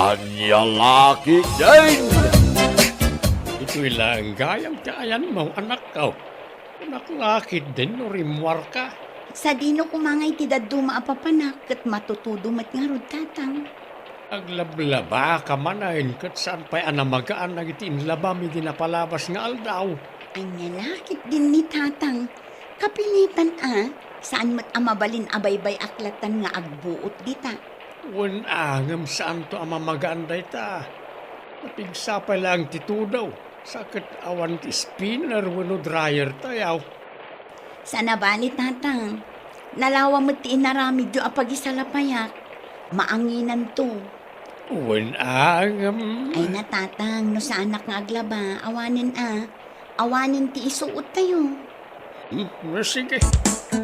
Anya laki din! Ito'y lang gayang tiayan mo, anak ko. Anak lakit din, no rimwar ka. Sa dino kumangay ti daddo maapapanak kat matutudo mat nga rod tatang. Aglablaba ka manahin kat saan pa'y anamagaan na itiin labam hindi napalabas nga aldaw. Anya lakit din ni tatang. Kapilitan saan mat amabalin abaybay aklatan nga agbuot dita. Wan angam saan to amamagaan day ta. Napigsapay lang titudaw. Sakit awan ti spinner wano dryer tayaw. Sana bali tatang. Nalawa mo ti inaramid yo apagisalapayak. Maanginan to. Wan angam. Ay na tatang, no sa anak nga aglaba, awanin Awanin ti isuot tayo. Sige.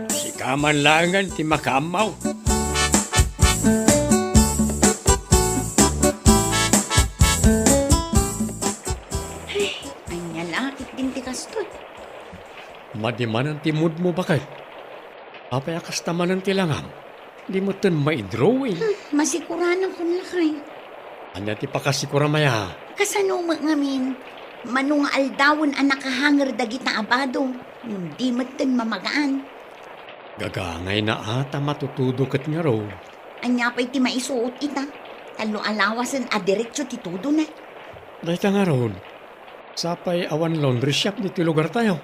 Si kaman langan ti makamaw. Anya lakit din ti kastoy. Madiman ang timud mo bakit? Papayakas naman ang tilangam. Di mo tan maidrawing. Masikuranan ko lakay. Anya ti pakasikura maya. Kasano mo ngamin? Manung aldawon ang nakahanger dagita abado. Hindi matan mamagaan. Gagangay na ata matutudo kat nga raw. Anya pa'y ti maisuot ita. Talo alawasan diretso ti tudo na. Dahil nga raw. Sapay awan laundry shop dito lugar tayo.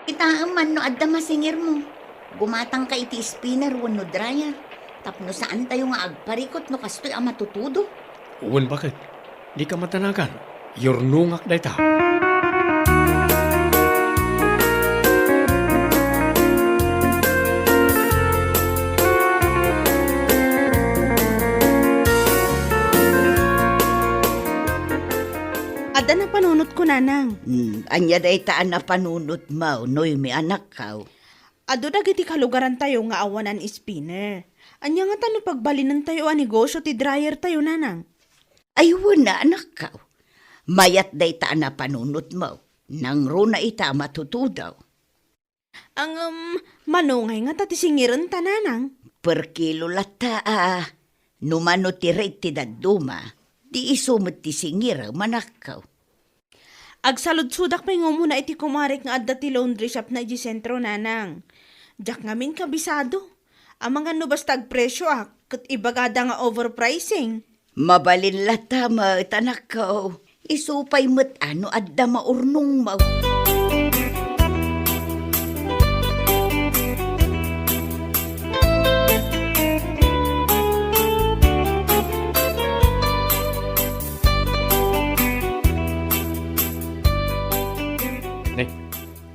Ita man no adda masingir mo. Gumatang ka iti spinner wano dryer. Tapno saan tayo nga agparikot no kastoy ang matutudo. Uwan bakit? Di ka matanagan. Yornungak day ta. Ada na panunot ko, nanang. Anya day taan na panunot mo. Noy may anak ka. Ado dagiti kalugaran tayo nga awanan spinner. Anya nga tano pagbalinan tayo ang negosyo ti dryer tayo, nanang. Ayun na anak ka. Mayat day taan na panunot mo. Nang runa ita matutudaw. Ang manungay nga tatisingiran ta, nanang. Per kilo lata numano ti rate ti daduma. Di isumot ti singira manakaw. Agsalud-sudak pa yung muna iti kumarik nga adda ti laundry shop na iti sentro, nanang. Diyak ngamin kabisado. Ang mga nubas tagpresyo kat ibagada nga overpricing. Mabalin lata mat anak ko. Isupay mat ano adda maurnong mo.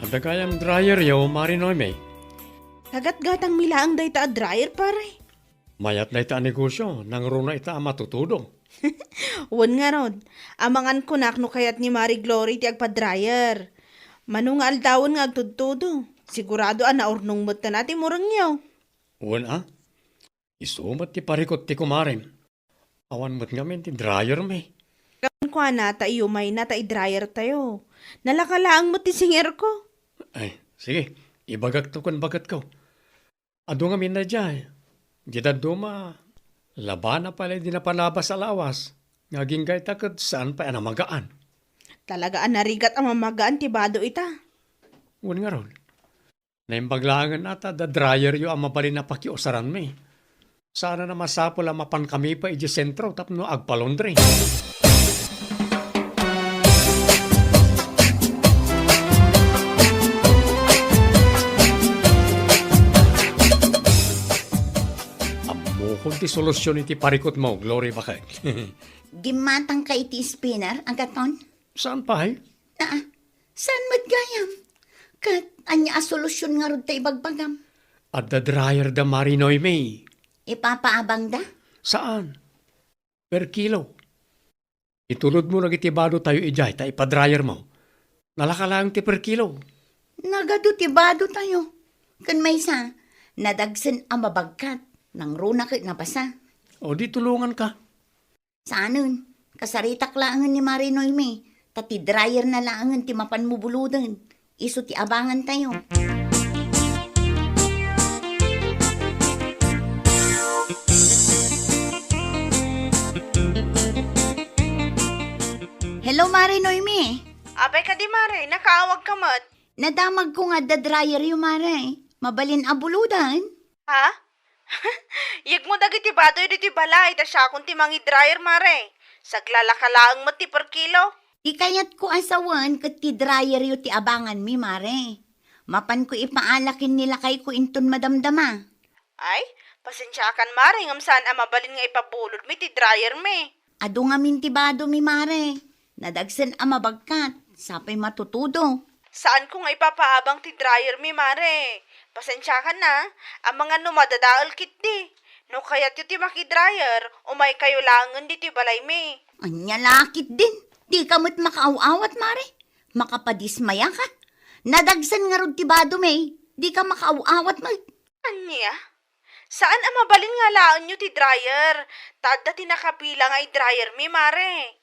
Ada kayang dryer yaw marinoy may. Kagat-gatang milaang day ta a dryer, pare. Mayat na ita negosyo. Nang runa ita matutudo. Wan nga rod. Amangan kunak no kayat ni Marie Glory ti agpa-dryer. Manung aldawon nga agtudtudo. Sigurado naurnong mo ta natin murang yaw. Uwan isumat ti parikot ti kumarim. Awan mo't ngamin ti dryer may. Kapan ko na ta may na ta i-dryer tayo. Nalakalaang mo ti singer ko. Ay, sige. Ibagak to kun bagat ko. Ado nga min na dyan. Dita duma. Labana pala di na palabas sa lawas. Ngaging gay takot saan pa anamagaan. Talagaan narigat ang mamagaan ti bado ita. Uwan nga ron. Naimbaglangan ata da dryer yo ang mabalin na pakiusaran may. Sana na masapol ang mapan kami pa iji sentro tapno agpalondre. Kung ti solusyon iti parikot mo, Glory bakit? Gimatang ka iti spinner agaton. Saan pa eh? Saan matgayam? Kat anya a solusyon nga rod ta ibagbagam. At the dryer da marinoy may. Ipapaabang da? Saan? Per kilo. Itulod mo nagitibado tayo ijay, ta ipa-dryer mo. Nalakalang ti per kilo. Nagadutibado tayo. Kan may isa, nadagsan ang mabagkat. Nang runa kit napasa. O di tulungan ka. Saanon? Kasaritak laangan ni Marinoy me. Tati dryer na laangan ti mapan mo buludan. Iso ti abangan tayo. Hello, Mare Noemi. Abay ka di mare, nakaawag ka mat. Nadamag ko nga da dryer yung Mare. Mabalin abuludan. Ha? Yag mo dagiti badoy diti balay, ta siya kung timangi dryer mare. Saglalakalaang mo ti per kilo. Di kayat ko asawan kat ti dryer yu ti abangan mi, Mare. Mapan ko ipaalakin nila kay ko inton madamdama. Ay, pasensya kan mare, ngam saan mabalin nga ipabulod mi ti dryer mi. Ado nga mintibado mi, Mare. Nadagsan mabagkat. Sapay matutudo. Saan ko nga ipapaabang ti dryer mi mare? Pasensya ka na, ang mga numadadaal kit di. No kaya't yu ti maki-dryer, umay kayo langan di ti balay mi. Anya lakit din. Di ka mo't makaaw-awat, Mare. Makapadismaya ka. Nadagsan nga rod tibado, May. Di ka makaaw-awat, May. Anya? Saan ang mabalin nga laan nyo ti dryer? Tada ti nakapila nga i-dryer mi mare.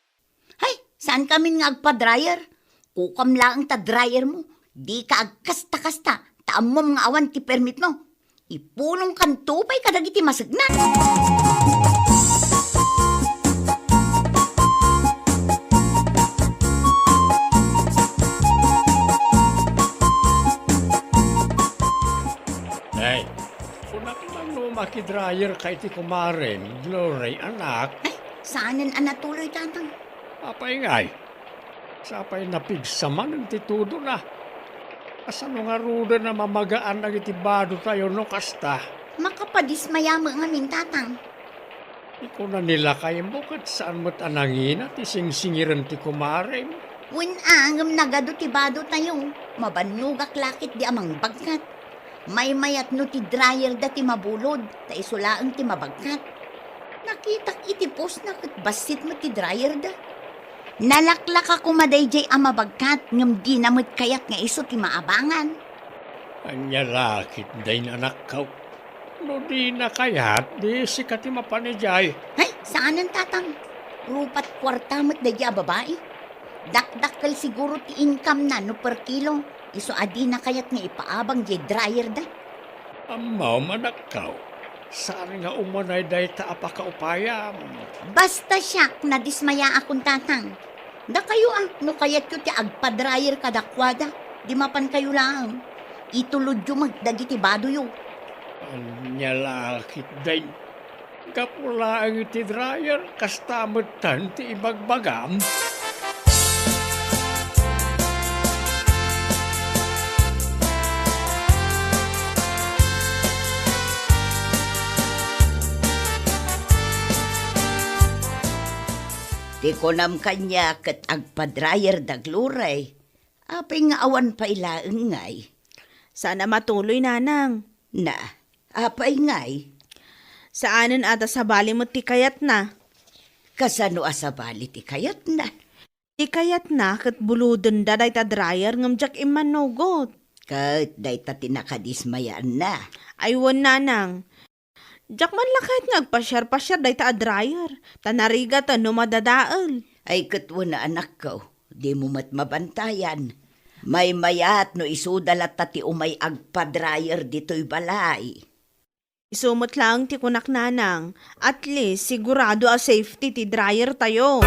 Hay, saan kami nga agpa-dryer? Kukam lang ta dryer mo. Di ka agkasta-kasta. Taamom nga awan ti permit mo. Ipulong kan tupay kadagiti masagnan. Ay, kunak lang no makidryer kay ti kumaren, Glory, anak. Ay, saanan anatuloy tatang? Apay ngay. Sapay napigsaman ng titudo na. Asano nga ruda na mamagaan na itibado tayo no kasta. Makapadismaya mo nga min tatang. Iko na nila kayo bukat saan mo't anangin at isingsingiran ti kumaren. Win angam nagado tibado tayo. Mabanugak lakit di amang bagkat. May mayat no ti dryer da ti mabulod. Ta isulaang ti mabagkat. Nakitak itipos na kat basit mo ti dryer da. Nalaklak ako madayjay ang mabagkat ngam di namot kayat nga iso ti maabangan. Anya lakit day na anak kaw. No di na kayat, di sikat ti mapanijay. Hay, saan ang tatang? Rupat kwarta mo't dadya babae. Dakdakkel siguro ti income na no per kilo. Iso adi na kayat nga ipaabang jay dryer da. Amaw manak kaw. Saan nga umanay day ta apakaupayam? Basta siyak na dismaya akong tatang. Da kayo no kayat ko ti agpa-dryer kadakwada. Di mapan kayo lang. Itulod yung magdagiti bado yo. Anya lakit day. Kapula ang iti dryer, kastamutan ti ibagbagam. Di ko nam kanya kat agpa-dryer da gluray. Apay nga awan pa ilaang ngay. Sana matuloy nanang. Na, apay ngay. Saanan ata sa bali mo ti kayat na. Kasano asabali ti kayat na. Ti kayat na kat buludon da day ta dryer ngam jak imanugot. Kat day ta tinakadismayaan na. Aywan nanang. Jak man lakit nga agpasyar-pasyar day ta dryer. Tanariga ta no madadaal. Ay katwa na anak ko, di mo mat mabantayan. May mayat no isudalat ta ti umay agpa-dryer dito'y balay. Isumot lang ti kunak nanang. At least sigurado a safety ti dryer tayo.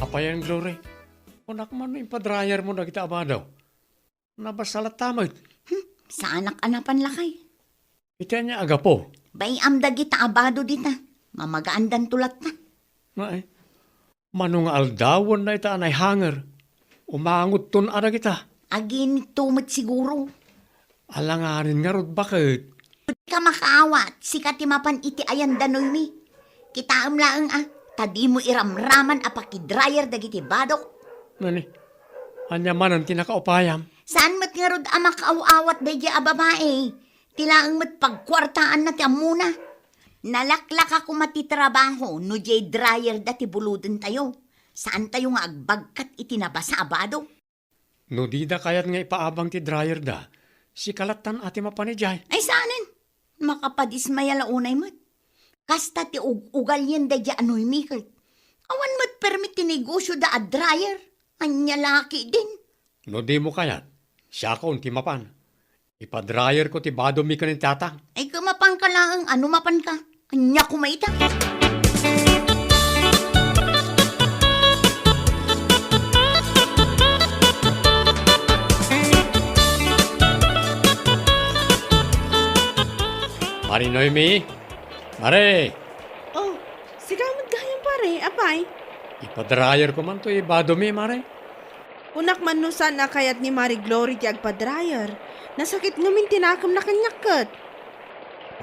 Apayan, Glory. Kunak man no ipa-dryer mo na kita abadaw. Nabasalat tamad. Sa anak-anapan lakay. Ita niya aga po. Bay amdagi ta abado dita. Mamagaan dan tulat na. Nga manong aldawan na ita anay hanger. Umangot ton ara kita. Agin tumot siguro. Alangarin nga rod bakit? Di ka makaawat. Sikat mapan iti ayan danoy mi. Kita laang tadi mo iramraman apaki-dryer dagiti badok. Nani? Anya man ang tinakaupayam. Saan mat nga rod makaaw-awat daydi a babae? Tilaang mat pagkwartaan na ti amuna. Nalaklak ako matitrabaho no jay dryer dati buluden tayo. Saan tayo nga agbagkat itinabasa abado? No di da kayat nga ipaabang ti dryer da. Si kalatan ati mapanijay. Ay saanin? Makapadismaya launay mat. Kasta ti ugal yan da dya anoy mikot. Awan mat permit ti negosyo da a dryer. Anya laki din. No di mo kayat. Siya ko ti mapan. Ipa-dryer ko ti bado mi kanin tatang. Ay kumapang ka lang ano mapan ka. Anya kumaita. Mari Noemi, Mare, Oh, sigamot gayang pare, apay. ipadrayer ko man to ibadumi, Mare. Unak man no sana kayat ni Marie Glory ti agpa-dryer. Nasakit ngamin tinakam na kanyakat.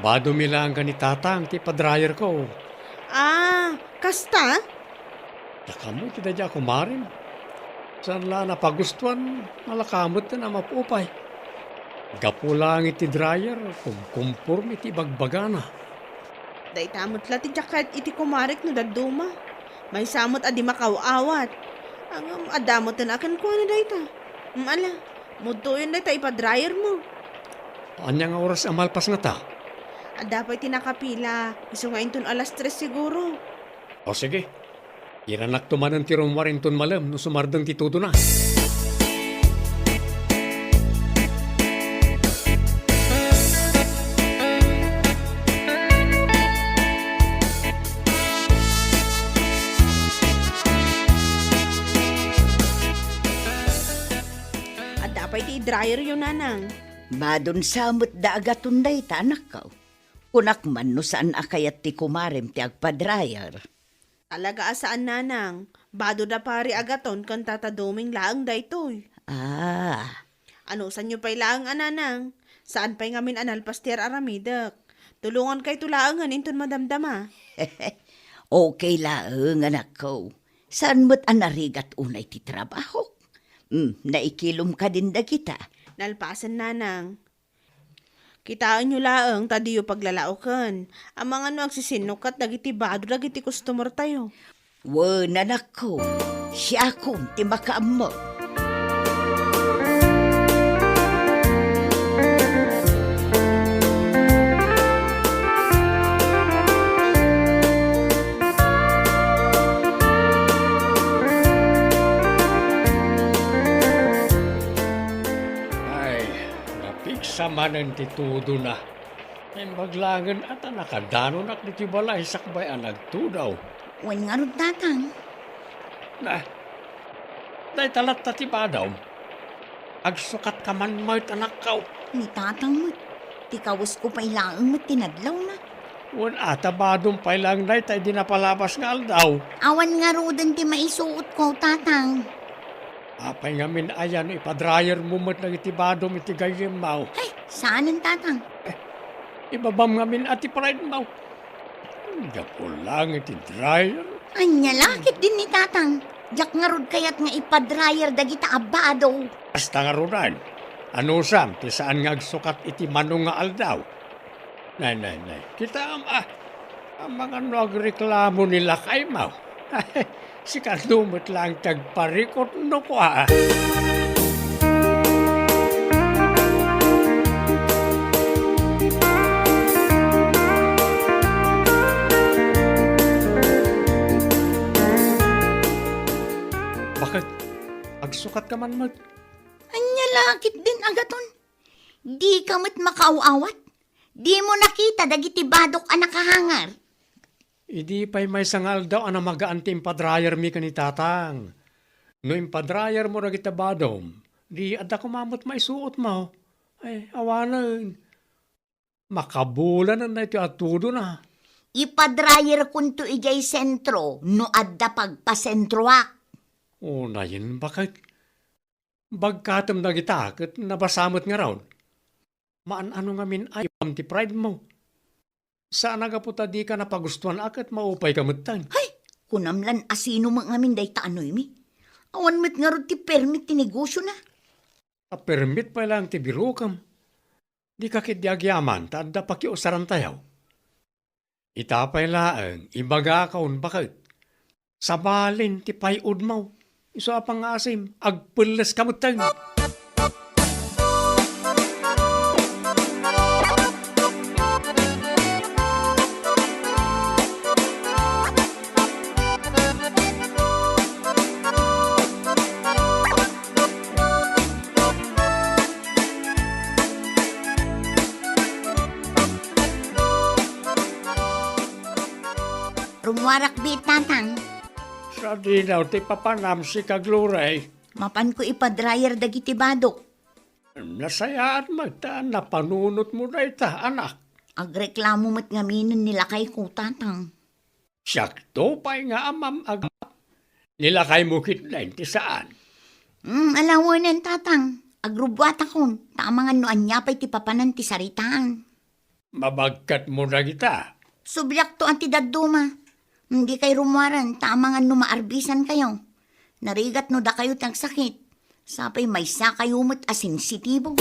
Badumi lang ka ni tatang, ti padrayer ko. Ah, kasta? Nakamot kita dyan kumarin. Saan la napagustuhan, malakamot na mapupay. Gapo lang iti dryer, kumkumpurm iti bagbagana. Day tamot la ti jacket iti kumarek no daduma. May samot adi makawawat. Ang adamot na akan ko na day ta. Ala, mudo yun day ta ipa-dryer mo. Anya nga oras amalpas nga ta? Dapat tinakapila. Iso nga inton alas 3 siguro. O sige, iranak tumanan ti rumwarinton malam no sumardang ti tudo na. Dapat i-dryer yun nanang. Madon samot da agatunday ta anak ka. Kunak man no saan akayat ti kumarem ti agpa-dryer. Talaga asaan nanang. Bado da pari agaton kan tataduming laang daytoy. Ah, Ano san nyo pa'y laang ananang? Saan pa'y ngamin analpaster aramidak? Tulungan kay tulaangan inton madamdama. okay laeng anak ko. Saan mo't anarigat unay ti trabaho? Naikilom ka din da kita. Nalpasan nanang. Kitaan nyo laang tadiyo paglalaokan. Ang mga no agsisinukat dagiti bado dagiti customer tayo. Wan anak ko, siya akong ti makaammo. Ay, napiksa man ang titudo na. Ay maglangan at nakadano nak ni Tibalay sakbay ang nagtudaw. Wan nga ron tatang. Na, day talat ta ti badaw. Agsukat ka man mo't anak kaw. Ni tatang mo't. Ti kawas ko pa'y laeng mo't tinadlaw na. Wan ata badong pay lang day tay di napalabas nga aldaw. Awan nga rodan ti maisuot ko tatang. Apay nga min ayan ipadrayer mo mo't nang itibadom iti gayem mau. Ay, saan ang tatang? Ibabam nga min ati pride mau. Gapo lang iti dryer. Anya lakit din ni tatang. Jak nga rod kayat nga ipa-dryer dagita abado. Basta nga runan. Ano sam, ti saan nga agsukat iti manong nga aldaw. Nay. Kita ang mga nagreklamo nila kay mau. Si kadumot lang tagparikot no ko ha. Bakit? Agsukat ka man mag... Anya lakit din agaton. Di ka mo't makaawat. Di mo nakita dagiti badok ang nakahangar. Idi pa'y may sangal daw ana magaanti impadrayer mi kanitatang. No impadrayer mo ragita badom, di adda kumamot may suot mo. Ay, awanan. Makabulan na ito atudo na. Ipa-dryer kunto ijay sentro no adda pagpasentroak. O na yun, bakit? Bagkatam na kita, kat nabasamot nga raw. Maan-ano nga min ay pamti pride mo. Saan nga puta di ka napagustuhan akat maupay ka matang. Hay, kunamlan asino mga amin day taanoy mi. Awan mo't nga rod ti permit ti negosyo na. Permit pa lang ti birukam. Di ka kit di agyaman, tanda pakiusaran tayaw. Itapay laang, ibaga kaun bakit? Sabalin ti payud mo. Iso apang asim, agpulas ka matang. Rumwarak bi tatang. Sa dinaw ti papanam si Kagluray. Mapan ko ipa-dryer dagiti badok. Nasayaan magtaan na panunot mo na ita, anak. Agreklamo mo't ngaminon nila kay ko tatang. Sakto pa'y nga amam agap. Nilakay mo kitlain ti saan. Alawanan tatang. Agrubwat akon. Tamangan no anya pa'y ti papanan ti saritaan. Mabagkat mo na kita. Subyak to anti daduma. Hindi kay rumwaran. Tamangan no maarbisan kayo. Narigat no da kayo tang sakit. Sapay may sa kayo mo't asensitibo.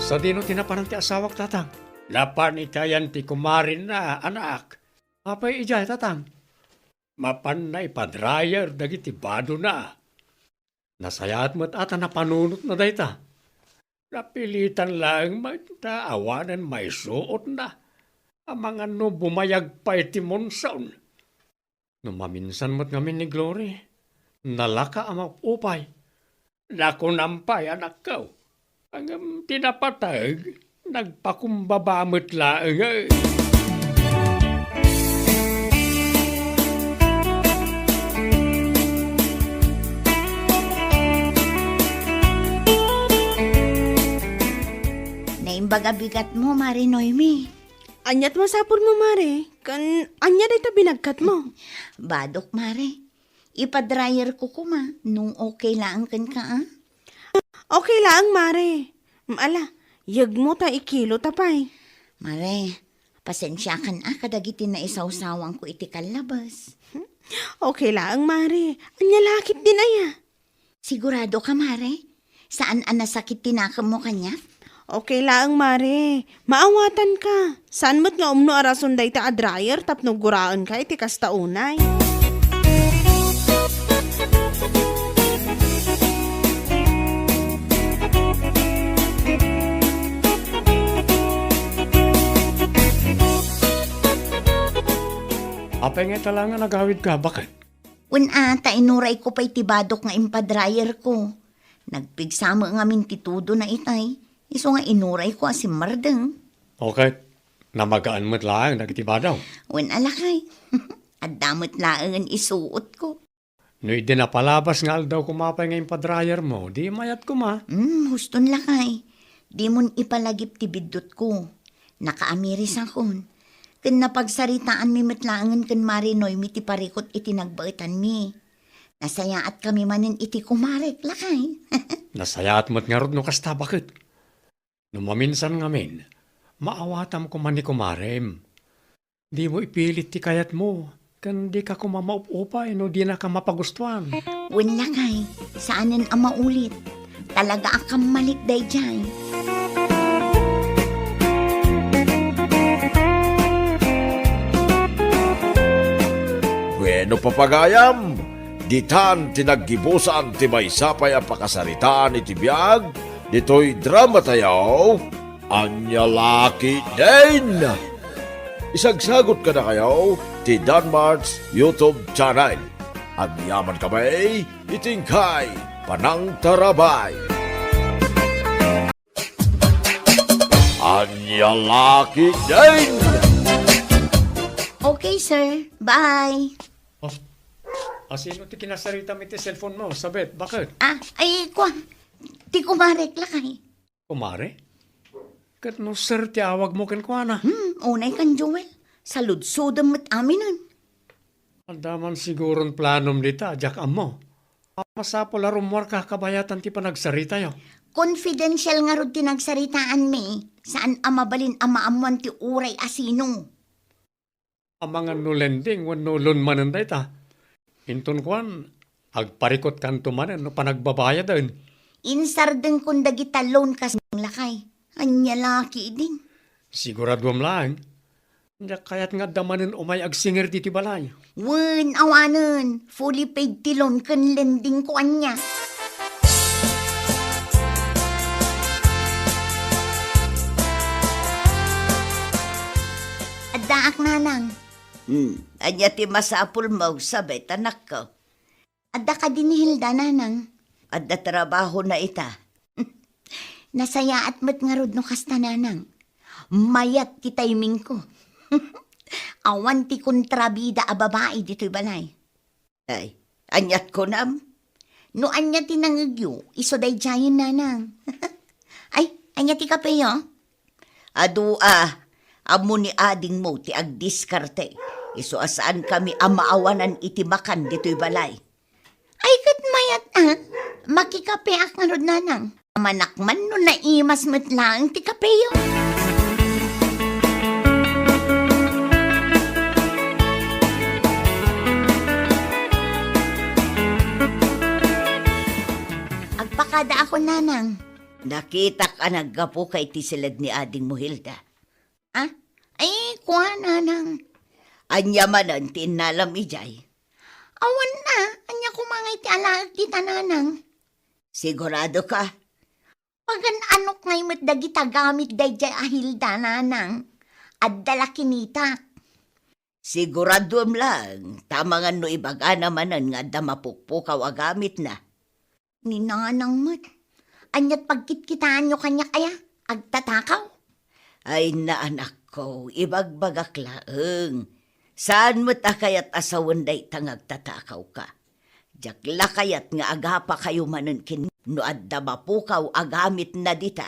Sa dino tinapanan ti asawak tatang. Lapan itayan ti kumarin na anak. Apay ijay tatang. Mapan na ipadrayer dagiti bado na. Nasayat mo't ata na panunot na dayta. Napilitan lang magtaawanan may suot na. Ang mga no bumayag pa iti monsaon. No maminsan mo't ngamin ni Glory. Nalaka ang upay. Nakunampay anak ko. Ang tinapatag, nagpakumbabamot laang eh. Naimbaga bigat mo, Mari Noemi. Anyat masapul mo, Mare. Anya dito binagkat mo. Badok, Mari. Ipa-dryer ko kuma. Nung okay lang kan ka, ah? Okay lang, Mare. Ala, yag mo ta ikilo tapay. Mare, pasensya kan kadagiti na isawsawang ko iti kalabas. Okay lang, Mare. Anya lakit din aya. Sigurado ka, Mare? Saan anasakit tinakam mo kanya? Okay lang, Mare. Maawatan ka. Saan mo't nga umno arason day ta dryer tapno guraan ka iti kastaunay. Apay nga talangan nagawid ka, bakit? Ata inuray ko pa'y tibadok nga impa-dryer ko. Nagpigsama nga mintitudo na itay. Iso nga inuray ko asim mardeng. Okay, namagaan mo't lang, nagitiba daw. Alakay. At damot laangan isuot ko. No, di na palabas nga daw kumapay nga yung padrayer mo, di mayat ko ma. Huston lakay. Di mon ipalagip ti bidot ko. Nakaamiris akon. Kan napagsaritaan mi metlaangan kan Marinoy mi ti parikot iti nagbaitan mi. Nasayaat kami manin iti kumarek lakay. Nasayaat mo't nga rod no kasta, bakit? No maminsan ngamin, maawatam ko man ni kumarem. Di mo ipilit ti kayat mo, kan di ka kumamaupupay no di na ka mapagustuhan. Lakay. Saanan ang maulit? Talaga akang malik day dyan. Bueno papagayam, ditan tinaggibusan ti may sapay ang pakasaritaan iti biyag, dito'y drama tayo, anya laki din. Isagsagot ka na kayo, ti Danmar's YouTube channel. Agyaman kamay, itingkay, panang tarabay. Anya laki din. Okay, sir. Bye. Sino ti kinasarita mi ti cellphone mo? Sabet, bakit? Ti kumarek lakay. Kumare? Kat no sir ti awag mo ken kuana. Unay kan Joel. Saludsudam met aminan. Andaman siguron planom dita, jak amo. Masapol arumwar ka kabayatan ti panagsarita yo. Confidential nga rod tinagsaritaan mi. Saan amabalin amaamuan ti uray asino. Ang mga nulending, wan nulun manan dita. Intun kuan, agparikot kanto manan no panagbabaya din. Insardeng kung dagita loan kas lakay. Anya laki din. Siguradwam lang. Hindi kayat nga damanin umay agsinger diti balay. Awanan. Fully paid ti loan kan lending ko anya. Adaak nanang. Anya ti masapul mo sabay tanak ko. Adda ka din ni Hilda nanang. At da trabaho na ita. Nasaya at mat nga rod no kastananang. Mayat ti timing ko. Awan ti kontrabida a babae dito'y balay. Ay, anyat ko nam. No anya ti nangagyo, iso day jayan nanang. Ay, anya ti kape yo? Adu amo ni ading mo ti agdiskarte. Iso asaan kami amaawanan iti makan dito'y balay. Ay, kat mayat makikape ak nga rod nanang. Manakman no naimas mo't lang ti kape yo. Agpakada ako nanang. Nakita ka naggapo kay tisilad ni ading mo, Hilda. Ah? Ay, kuha nanang. Anya manan tinalam ijay. Awan na, anya kumangay ti alaag ti tananang. Sigurado ka? Pagan anok ngay mo't dagita gamit day jay ahilda nanang. At dala kinita. Sigurado lang, tamangan no ibaga namanan nga damapukpukaw agamit na. Ni nanang mo't. Anyat pagkitkitaan nyo kanya kaya, agtatakaw. Ay na anak ko, ibagbagak laeng. Saan mo't akayat asawan day tangagtatakaw ka? Jakla kayat nga agapa kayo manen kin no adda mapukaw agamit na dita.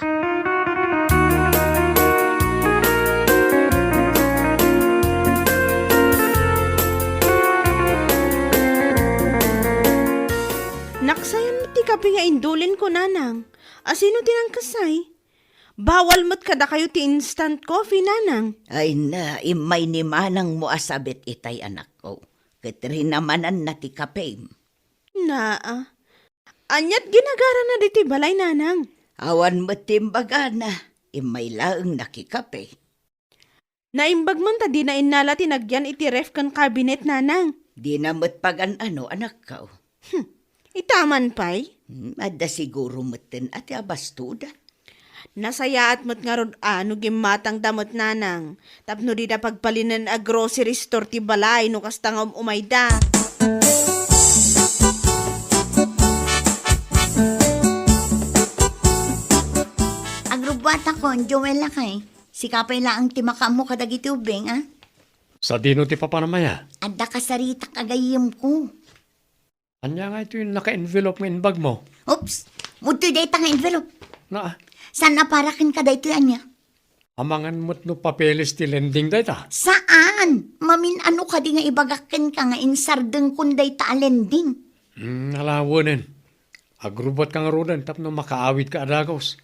Naksayan mo ti kape nga indulin ko nanang. Asino tinangkasay? Bawal mo't kada kayo ti instant coffee nanang. Ay na, imay ni manang mo asabit itay anak ko. Katrin namanan na ti kape. Anyat ginagara na diti balay nanang. Awan mo timbaga na, imay laeng nakikape. Naimbag man ta di na inala tinagyan iti ref kan cabinet nanang. Di na mo't pagan ano anak ko. Itaman pa'y. Adda siguro moten at abastuda. Nasaya at mo't nga rod ano gimatang damot nanang. Tapno di na pagpalinan a grocery store ti balay no kastang umayda. Agrubat ako, Joel kay. Sikapay lang timaka mo kadagiti ubeng, ah? Sa dino ti papanamaya. Adda kasarita kagayim ko. Anya nga ito yung naka-envelope ng bag mo. Oops! Mutoy day nga envelope. Na, Saan naparakin ka day anya? amangan mo't no papeles ti lending day ta. Saan? Mamin ano ka di nga ibagakin ka nga insardeng kunday ta alending. Alawanin. Agrubot ka nga rodan tapno makaawit ka adagos.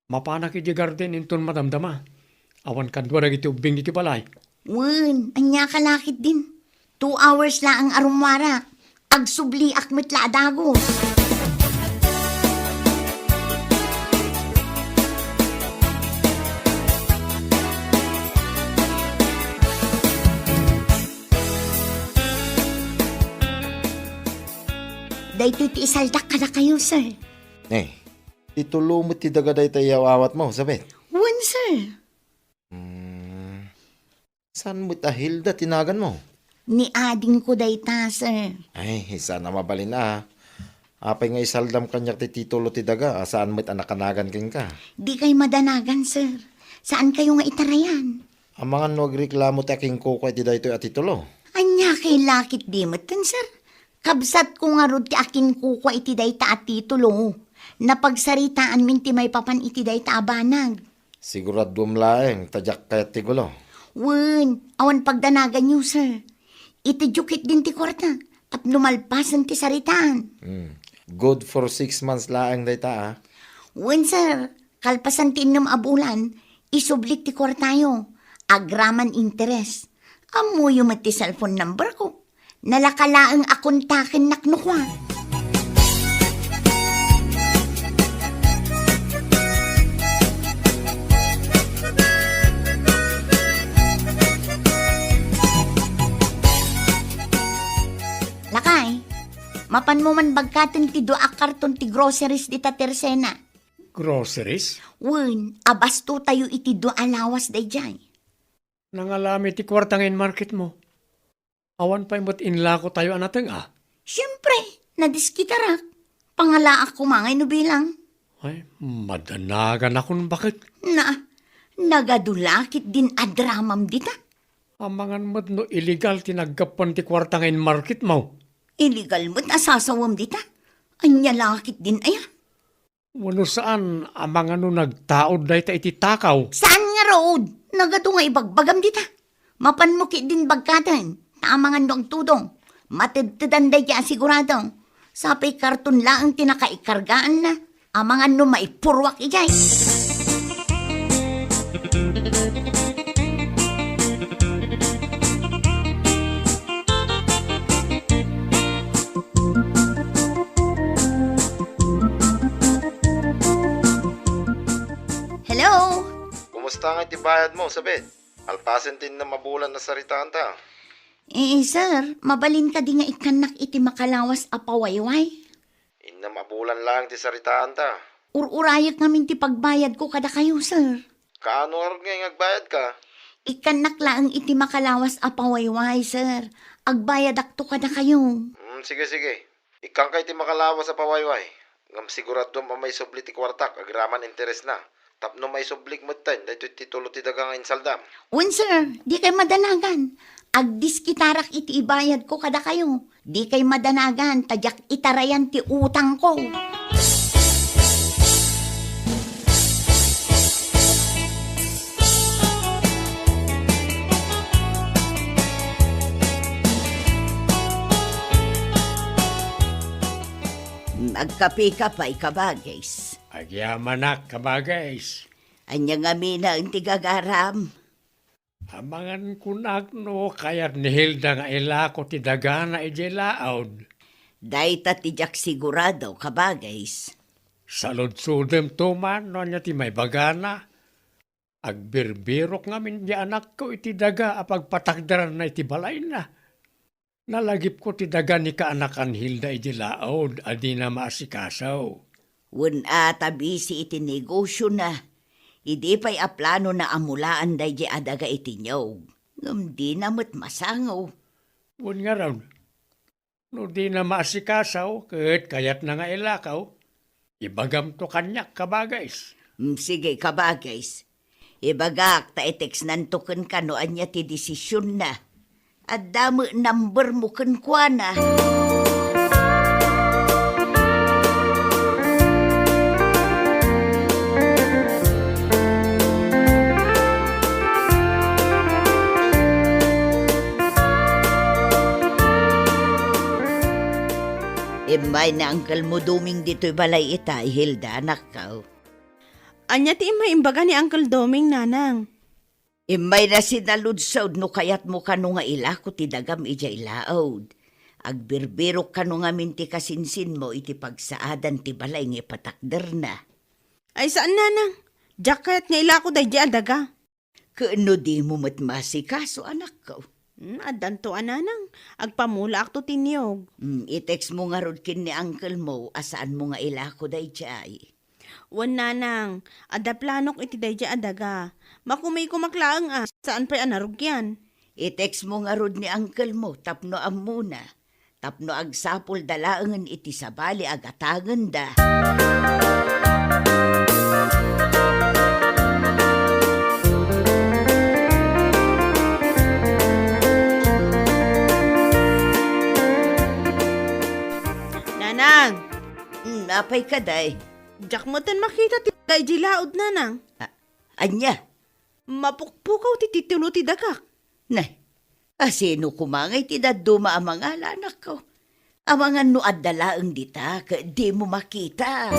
Mapanak iti garden inton madamdama. Awan kadwa na iti ubing iti balay. Wen, anya kalakit din. 2 hours lang ang arumwara. Agsubli akmet la adagos. Dahito iti isaldak ka na kayo, sir. Itulo mo ti dagaday tayo awat mo, sabit. Wen, sir. Saan mo ta Hilda tinagan mo? Ni ading ko dayta, sir. Ay, sana mabalin na. Apay nga isaldam kanyak ti titulo ti daga, saan mo't anakanagan king ka? Di kay madanagan, sir. Saan kayo nga itarayan? Ang mga nagreklamo ti aking kuko ti dayto at titulo. Anya kay lakit di matan, sir. Kabsat ko nga rod ti akin kukwa iti dayta at titulo. Napagsaritaan min ti may papan iti dayta abanag. Siguradum laeng, tadyak kayat ti gulo. Wen, awan pagdanagan niyo, sir. Iti jukit din ti kwarta. Tap numalpasan ti saritaan. Good for 6 months laeng dayta Wen, sir. Kalpasan ti innom abulan. Isublik ti kwartayo. Agraman interes. Amuyo mat ti cellphone number ko. Nalakalaang akontakin naknukwa. Lakay, mapan mo man bagkatin ti doa karton ti groceries di ta tersena. Groceries? Wen, abasto tayo iti doa lawas day jay. Nangalami ti kwartangin market mo. Awan pa imot inlako tayo anateng Siyempre, nadiskitarak. Pangala ako mangay no bilang. Ay, madanagan akong bakit. Nagadulakit din adramam dita. Amangan mo't no illegal tinaggapan ti kwarta ngayon market mo. Illegal mo't asasawam dita. Anya lakit din aya. Wano saan amangan no nagtaod dahi ta iti takaw. Saan nga road? Nagado nga ibagbagam dita. Mapanmukit din bagkatan. Tamangan no ang tudong. Matidtidan dahi kaya sigurado. Sapay karton lang ang tinakaikargaan na. Amangan no maipurwak ijay. Hello? Kumusta nga iti bayad mo, sabit? Alpasin din na mabulan na saritaan ta. Sir, mabalin ka di nga ikanak iti makalawas a pawayway. Inna mabulan lang ti saritaan ta. Ururayak namin ti pagbayad ko kada kayo, sir. Kaano arod nga agbayad ka? Ikanak lang iti makalawas a pawayway, sir. Agbayad akto kada kayo. Sige. Ikang kay ti makalawa sa pawayway. Ngam sigurado pa may subli ti kwartak, agraman interes na. Tapno may sublik mo tayo, dahito titulo ti dagang insaldam. Un, sir, di kay madanagan. Agdiskitarak iti ibayad ko kada kayo. Di kay madanagan, tadyak itarayan ti utang ko. Magkapi ka pa ikabagays. Agyamanak kabagays. Anya nga mina ang tigagaram. Amangan kunak no kayat ni Hilda nga ilako ti dagana iti laod. Dayta tijak sigurado kabagays. Saludsudem tuman no nya ti may bagana. Agbirbirok ngamin di anak ko iti daga apag patakdaran na iti balay na. Nalagip ko ti daga ni kaanakan Hilda iti laod adi na maasikasaw. Wen tabisi iti negosyo na. Idi pa'y aplano na amulaan day di adaga iti nyog. Ngam di namot masangaw. Wun nga raw, no di na maasikasaw, kayat na nga ilakaw, ibagam to kanyak kabagays. Sige kabagays. Ibagak ta itex nantukan ka no anya ti desisyon na. At damo number mo kwa na. Imay na angkal mo duming dito'y balay itay, Hilda, anak ka. Anya ti imay imbaga ni Uncle Doming, nanang. Imay na sinaludsod no kayat mo kano nga ilako ti dagam ija ilaod. Agbirbirok kano nga minti kasinsin mo iti pagsaadan ti balay nga patakder na. Ay saan, nanang? Diyak kayat nga ila ko day di adaga. Kaano di mo matmasikaso, anak ka. Adan to ananang. Agpamula akto tinyog. I-text mo nga rod kin ni uncle mo asaan mo nga ilako day jay. Wan nanang. Ada planok iti day di adaga. Makumay kumaklaang saan pa'y anarugyan? I-text mo nga rod ni uncle mo tapno am muna. Tapno agsapol dalaangan iti sabali agatangan da. Nanang, Napay ka day. diyak mo tan makita ti day di laod, nanang. Anya? Mapukpukaw ti titulo ti dagak. Nay, asino kumangay ti daduma ang mga anak ko. Amangan no adalaang dita, di mo makita.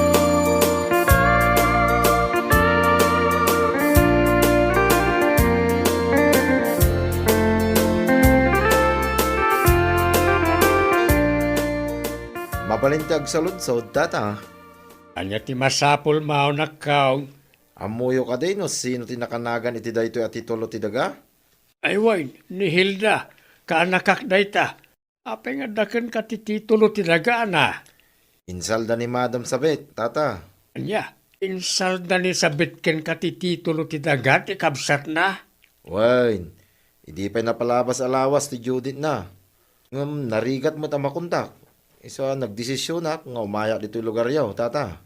Mabalintag sa lunsod, data. Anya ti masapul mao nakaw. Amuyo ka din, no? Sino tinakanagan iti dayto at titulo ti daga? Ay way, ni Hilda, kaanakak dayta. Apay nga daken ka ti titulo ti daga na. Insalda ni Madam Sabet, tata. Anya, insalda ni sabitken ka ti titulo ti daga ti kabsat na. Wain, hindi pa napalabas alawas ti Judith na. Ngam, narigat mo tamakuntak. Isa nagdesisyon na nga umaya dito lugar yaw, tata.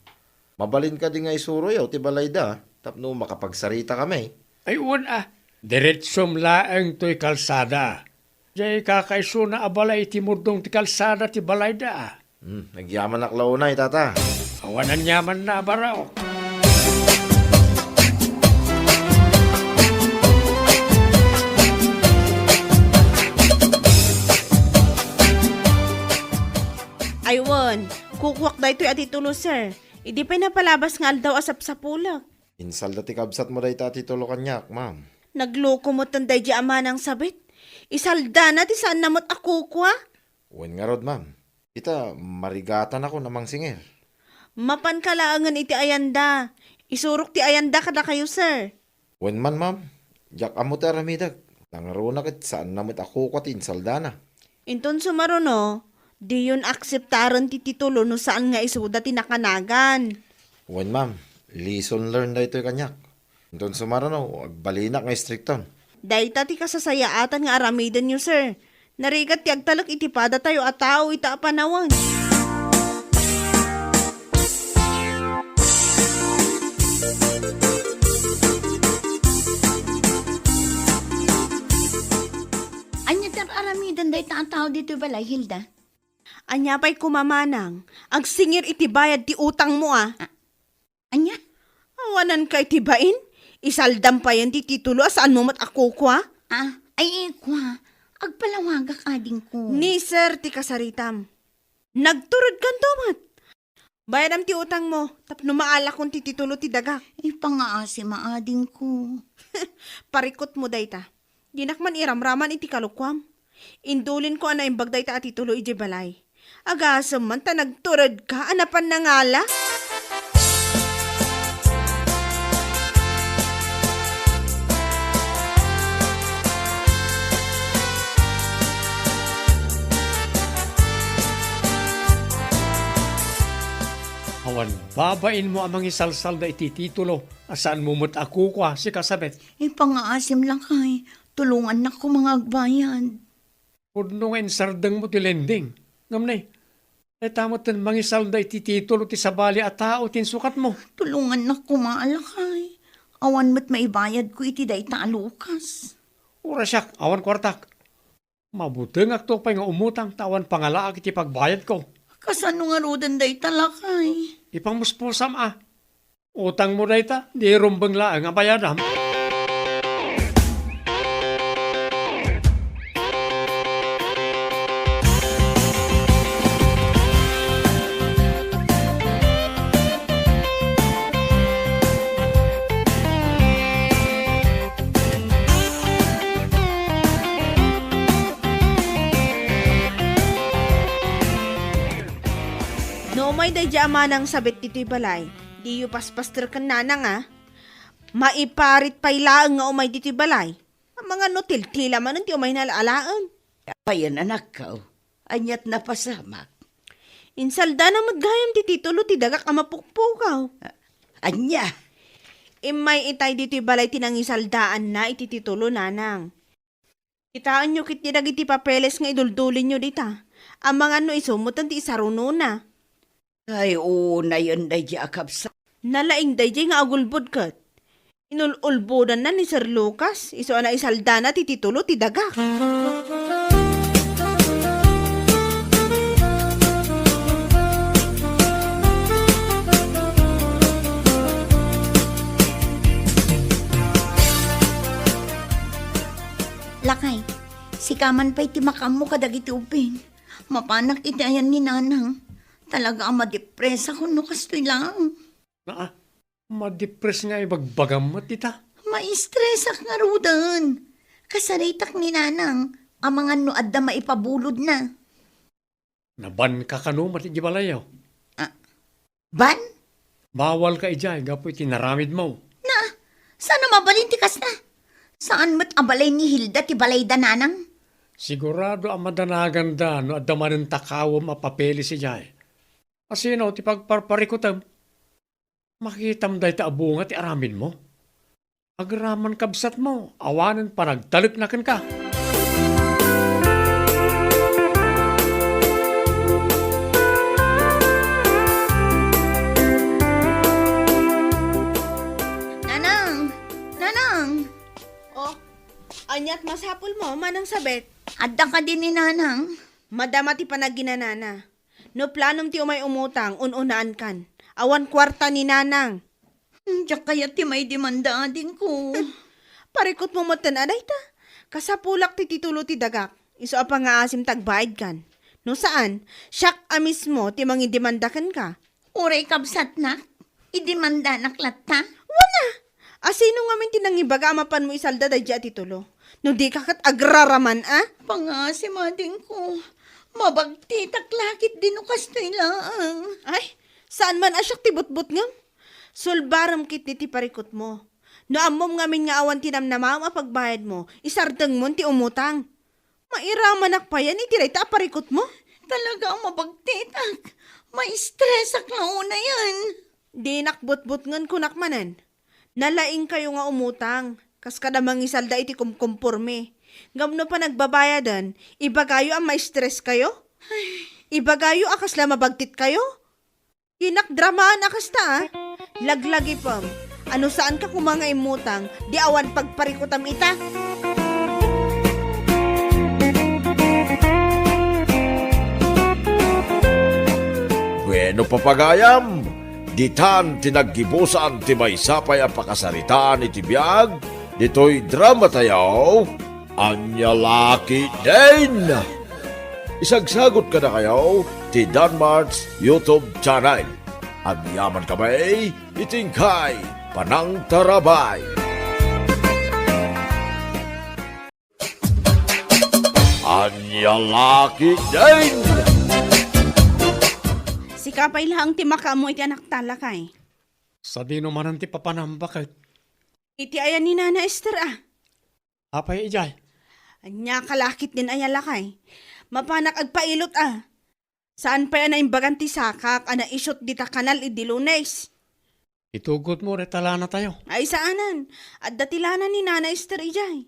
Mabalin ka din nga isuro yaw, ti balayda, tapno makapagsarita kami. Ay una, diretsom laang to'y kalsada. Jay kakaiso na abalay ti murdong ti kalsada ti balayda. Nagyaman na klaunay, tata. Awanan yaman na baraw. Aywan, kukwak da ito'y atitulo, sir. Idi pa'y napalabas nga aldaw asap sa pulak. Insal dati kabsat mo day tati tulo kanyak, ma'am. Nagloko mo tanday di ama ng sabit. Isalda na ti saan namot ako kwa. Wen nga rod, ma'am. Ita, marigatan ako namang singir. Mapan kalaangan iti ayanda. Isurok ti ayanda kada kayo, sir. Wen man, ma'am. Jak amo ti aramidag. Nangaro na kit saan namit ako kwa tinsaldana. Inton sumaruno, di yun akseptaran ti titulo no saan nga isuda ti nakanagan. Wen, ma'am. Lesson learned da ito'y kanyak. Doon sumarano, agbalinak nga istrikton. Dahil ti kasasayaatan nga aramidan nyo, sir. Narigat ti agtalak itipada tayo at tao ita panawan. Anya tar aramidan day tao dito balay, Hilda. Anya pa'y kumamanang. Ang singir itibayad ti utang mo Anya? Awanan ka itibain? Isaldam pa yan ti titulo saan mo mat ako kwa? Ay kwa. Agpalawagak ading ko. Ni sir ti kasaritam. Nagturod kan tomat. Bayadam ti utang mo. Tapno maala kong ti titulo ti daga. Ipangaasi maading ko. Parikot mo dayta. Dinakman iramraman iti kalukwam. Indulin ko ana imbag dayta at titulo iji balay. Agasam man ta nagturod ka anapan na ngala. Awan, babain mo amang isalsal da iti titulo. Asaan mo mo't ako kwa si kasabet. Ipangaasim lang kay. Tulungan na ko mga agbayan. Pudno nga sardang mo ti lending. Ngamnay, tamot tan mangisal da iti titulo ti sabali at tao tin sukat mo. Tulungan na ko maalakay. Awan mo't maibayad ko iti day talukas. Ura siyak, awan kwartak. Mabuteng akto pa nga umutang tawan pangalaak iti pagbayad ko. Kasano nga rodan day talakay. Ipang muspusam Utang mo dayta, di rumbang laang ang bayadam. No may day ama ng sabit tito'y balay. Di yu paspaster kan nanang Maiparit pa'y laang nga umay dito'y balay. Ang mga notil-tila man ti umay nalalaan. Payan anak ka, anyat na pasamak. Insalda na madgayam ti titulo ti dagak amapukpukaw. Anya, Imay itay dito'y balay tinangisaldaan na iti titulo nanang. Itaan nyo kit nidag iti papeles nga iduldulin nyo dita. Ang mga no isumutan ti isaruno na. ay una yun day di akapsa. Nalaing day nga agulbod kat. Inululbodan na ni Sir Lucas. Iso na isalda na ti titulo ti dagak. Lakay, sikaman pa'y timakam mo kadag iti upin. Mapanak iti ayan ni nanang. Talaga ang madepresa ko no kastoy lang. Madepres nga ibagbagam mo tita. Maistresak nga rudan. Kasaritak ni nanang. Ang mga nuad na maipabulod na. Naban ka kano mati balayaw. Ban? Bawal ka ijay, gapo itinaramid mo. Sana mabalintikas na. Saan mo't abalay ni Hilda ti balay da nanang? Sigurado ang madanagan da no adaman ng takawam mapapeli si jay. Asino ti pagparparikutam. Makitam day ta abunga ti aramin mo. Agraman kabsat mo, awanan pa nagtalip na ka. Elizabeth, Adda ka din ni nanang. madama ti panaginanana. No planom ti umay umutang, ununaan kan. Awan kwarta ni nanang. Diyak kaya ti may demanda din ko. Parikot mo matan aday ta. Kasapulak ti titulo ti dagak. Iso a pangaasim tagbayad kan. No saan? Siyak a mismo ti mangidemandakan ka. Uray kabsat na. Idemanda naklat ta. Asino nga min tinangibaga mapan mo isalda da dya titulo. No di kakat agraraman Pangasim ading ko. Mabagti taklakit din ukas na ilaang. Ay, saan man asyak ti butbut ngam? Sulbaram kit ti parikot mo. No amom ngamin nga awan tinamnama mapagbayad mo, isardeng mo ti umutang. Mairamanak pa yan, itiray ta parikot mo. Talaga ang mabagtitak. May stress ak launa yan. Di nakbut-but ngan kunak manan. Nalaing kayo nga umutang. Kas kadamang isalda iti kumkumpurme. Gamno pa nagbabayadan, ibagayo ang may stress kayo? Ibagayo akas la mabagtit kayo? Inakdramaan akas ta Laglagi pam. Ano saan ka kumanga imutang, di awan pagparikutam ita? Bueno papagayam, ditan tinaggibusan ti maysapay ang pakasaritaan iti biyag, dito'y drama tayaw, anya laki din. Isagsagot ka na kayo ti Danmar's YouTube channel. Agyaman kamay, itingkay, panang tarabay. Anya laki din. Si kapay lang ti makamu iti anak talakay. Sa di naman ti papanambakit. Iti ayan ni Nana Esther Apay ijay. Anya kalakit din ayalakay. Mapanak agpailot Saan pa yan na imbagan ti sakak, ana isyot dita kanal idi Lunes? Itugot mo retala na tayo. Ay saanan, at datilanan ni Nana Esther ijay.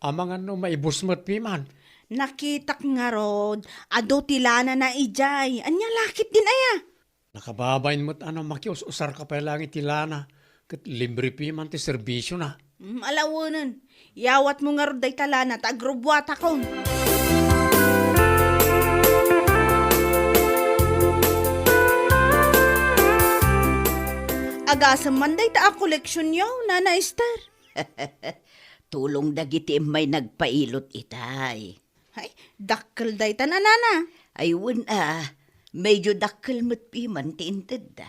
Amang ano maibusmat piman. Nakitak nga rod, ado tilana na ijay, anya lakit din aya. Nakababayin mo't ano makius-usar ka pa lang itilana. Kat libre piman ti serbisyo na. Alawanan, yawat mo nga rod day talana, tagrubwat akong. Agasam man day ta koleksyon yaw, Nana Esther. Tulong dagiti may nagpailot itay. Ay, dakkel day ta na, Nana. Ayun medyo dakkel mo't piman ti inted da.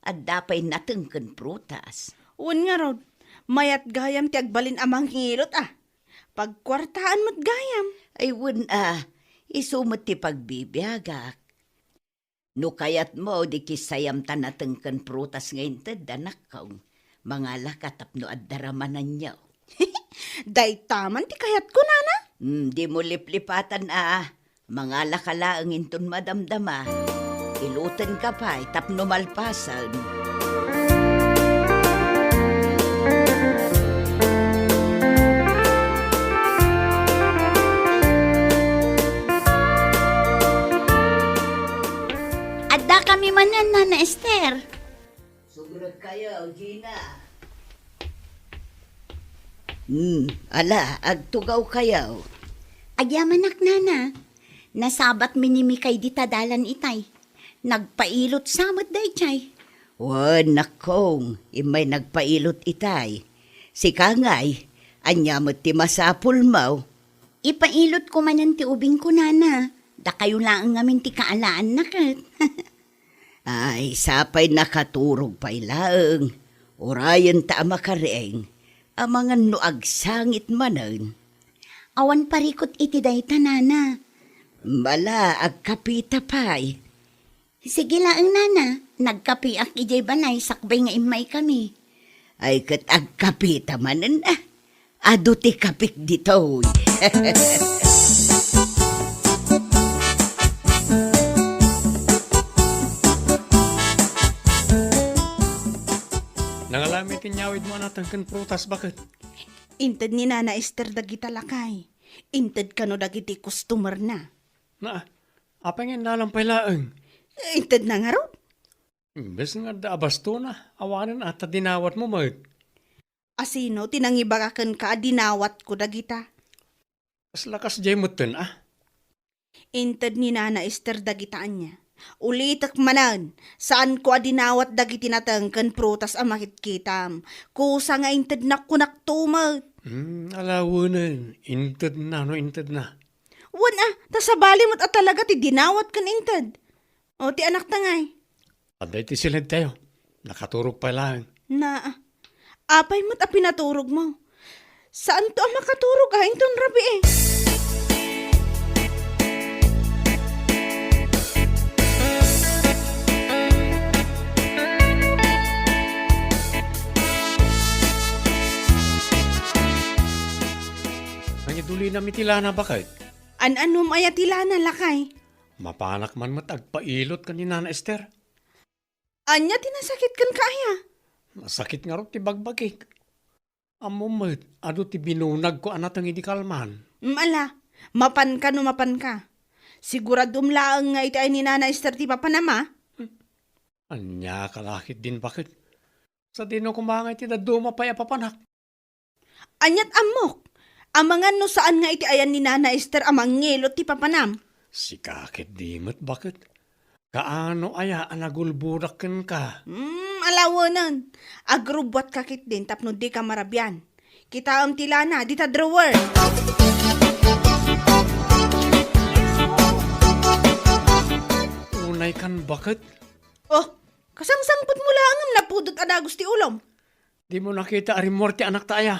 At dapay natengken prutas. Un nga rod, mayat gayam ti agbalin amang ngilot Pagkwartaan mo't gayam. Ayun isumot ti pagbibiyagak. No kayat mo di kisayam tanatengken prutas ngayon ted anak kaong. Mga lakatap no at daramanan niyo. Day taman ti kayat ko, Nana. Di mo liplipatan Mga lakalaang inton madamdama. Iluten ka pa tapno malpasan. Adda kami manan, Nana Esther. Sugrag kayo, Gina. Ala, agtugaw kayo. Agyamanak, Nana. Nasabat minimikay di tadalan itay. Nagpailot samot day chay. Nakong, imay nagpailot itay. Si Kangay, anyamot ti masapul mo. Ipailot ko manan ti ubing ko, Nana. Da kayo lang ngamin ti kaalaan nakat. Ay, sapay nakaturog pa ilaang. Orayan ta makareng. Amangan no agsangit manan. Awan parikot iti dayta, Nana. Mala, agkapita pa'y. Sige laang, Nana. Nagkapiak ijay banay, sakbay nga imay kami. Ay, kat agkapita manan Ado ti kapik dito. Nangalami tinyawid mo natangkan prutas bakit? Inted ni Nana Esther dagita lakay. Inted kano dagiti customer na. Na, apengin nalampay laeng. Inted na nga rod. Imbes nga da abasto na, awanan at dinawat mo mag. Asino tinangibagakan ka dinawat ko dagita. Mas lakas jay mutin Inted ni Nana Esther dagitaan niya. Ulitak manan, saan ko adinawat dagiti natangkan prutas ang makitkitam. Kusa nga inted na kunak tumat. Alawanan, inted na, no inted na. Ta sa bali mo't at talaga ti dinawat kan inted. O ti anak tangay. Aday ti silid tayo. Nakaturog pa lang. Apay mo't a pinaturog mo. Saan to ang makaturog intong rabi Nangiduli na mitilana bakit? An-anom ayatila na lakay. Mapanak man matagpailot ka ni Nana Esther. Anya tinasakit kan kaya. Masakit nga ro ti bagbagik. Amumad, ado ti binunag ko anatang hindi kalman. Mapan ka no mapan ka. Siguradum laang nga iti ay ni Nana Esther ti papanama. Anya kalakit din bakit? Sa dino kumangay ti daduma pa papanak. Anyat amok. Amangan no saan nga iti ayan ni Nana Esther amang ngilot ti papanam. Si kakit dimot bakit? Kaano aya anagulburaken ka? Alawanan. Agrubwat kakit din tapno di ka marabyan. Kita am tilana, di ta drawer. Unay kan bakit? Oh, kasangsangpot mo lang ang napudot adagos ti ulom. Di mo nakita arimor ti anak taaya.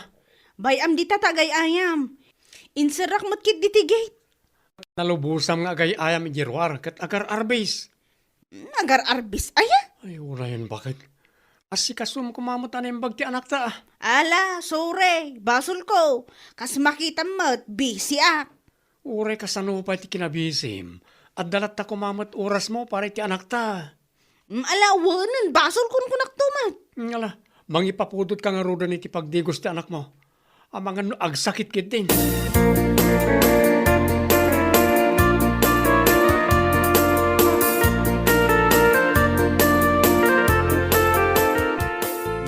Bayam di ta tagay ayam. Inserak matkit di ti gate. Nalubusam nga agay ayam ijirwar kat agar arbis. Agar arbis aya. Ay, unayan bakit? Asikasum kumamot na yung bagti anak ta. Ala, sore, basol ko. Kas makita mo't busy ak. Uray kasanupay ti kinabisim. At dalat ta kumamot oras mo para ti anak ta. Alawanan, basol kun kunak tumat. Ngala, mangipapudot ka nga roda ni ti pagdigos ti anak mo. Amangan agsakit kit din.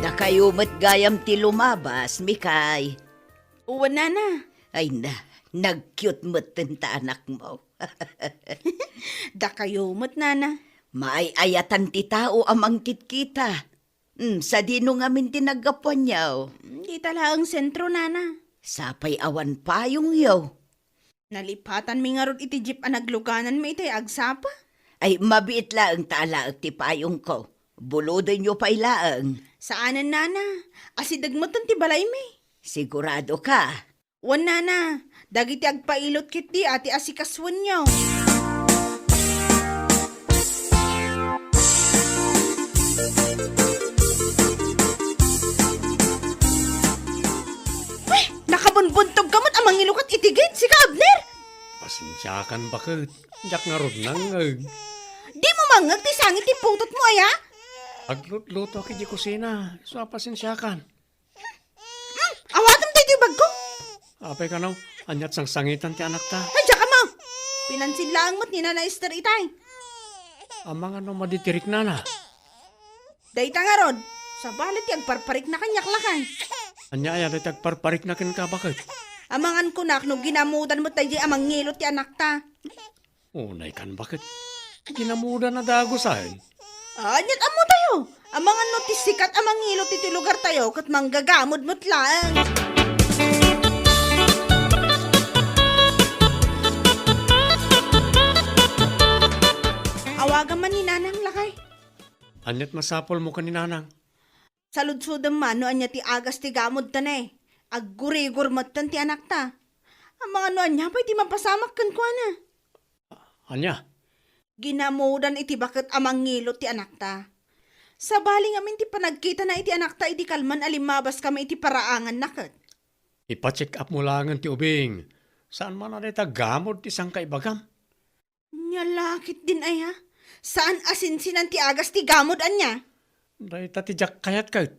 Da kayo mat gayam ti lumabas, Mikay. Uwan na. Ay na, nag-cute mo't ta anak mo. Da kayo mo't nana. Maayayatan ti tao amang kitkita. Sa dino ngamin tinagapuan yaw. Di tala ang sentro nana. Sapay awan payong yaw. Nalipatan mi nga rod iti jeep ang nagluganan mi iti agsapa. Ay mabiit laang tala ti payong ko. Bulodin nyo pa ilaang. Saanan nana? Asidag mo ti balay mi. Sigurado ka. Wan nana, dagiti agpailot kit di ati asikaswan nyo. Weh, nakabunbuntog kamot amang ilukat itigit, si Abner. Pasensyakan bakit? Jak nga rod nangag. Di mo mangag ti sangit ti putot mo aya? Aglut-luto ki di kusina. So pasensyakan. Awatam tayo ti bag ko. Apay ka naw, anyat sang sangitan ti anak ta. Ay, ka mo. Pinansin lang mo't ni Nana Esther itay. Amang ano maditirik na na. Dayta nga rod, sa balit ti agparparik na kanyak lakay. Anya ay aday parparik na kin ka bakit? Amangan ko nak no ginamudan mo tayo amang ngilot ti anak ta. Unay kan bakit? Ginamuda na dagosan. Anyat amo tayo. Amangan no ti sikat amang ngilot ti lugar tayo kat manggagamod mo't lang. Awagan man ni Nanang lakay. Anyat masapol mo ka ni Nanang. Saludsudam man no anya ti agas ti gamod ta na Aggurigur matan ti anak ta. Ang mga no anya pa iti mapasamak kan kwa na. Anya? Ginamudan iti bakit amang ngilot ti anak ta. Sa baling amin ti panagkita na iti anak ta iti kalman alimabas kami iti paraangan nakat. Ipa-check up mo lang ti ubing. Saan man na gamod ti sang kaibagam? Nyalakit din ay ha. Saan asinsinan ti agas ti gamod anya? Dahil tatijak kayat kayat.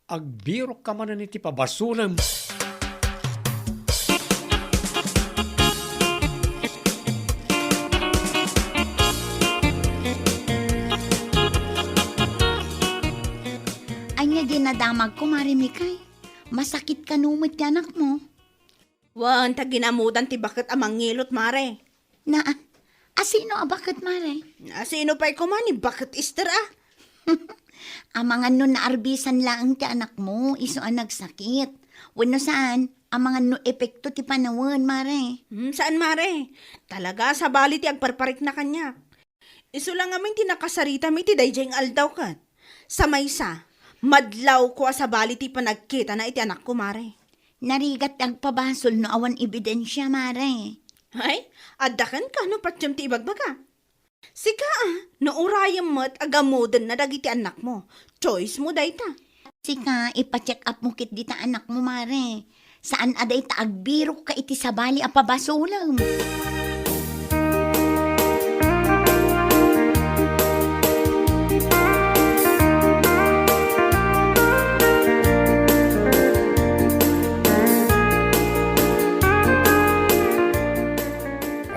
Agbiro ka man ni ti pabasulam. Anya ginadamag ko, Mari Mikay. Masakit ka numit ti anak mo. Wan, taginamudan ti bakit amang ngilot, mare. Na, asino bakit mare? Sino pa'y kumani, bakit ister Amangan no naarbisan lang ti anak mo, iso ang nagsakit. Wano saan, amangan no epekto ti panawan, mare. Saan, mare? Talaga, sa bali ti agparparik na kanya. Iso lang amin ti nakasarita mi ti dayjeng aldaw kat. Sa maysa, madlaw ko sa bali ti panagkita na iti anak ko, mare. Narigat agpabasol no awan ebidensya, mare. Ay, adakan ka no patyam ti ibagbaga. Sika no urayam mo't agamodan na dagiti anak mo. Choice mo dayta. Sika, ipacheck up mo kit dita anak mo, mare. Saan aday ta agbiro ka iti sabali a pabasolam?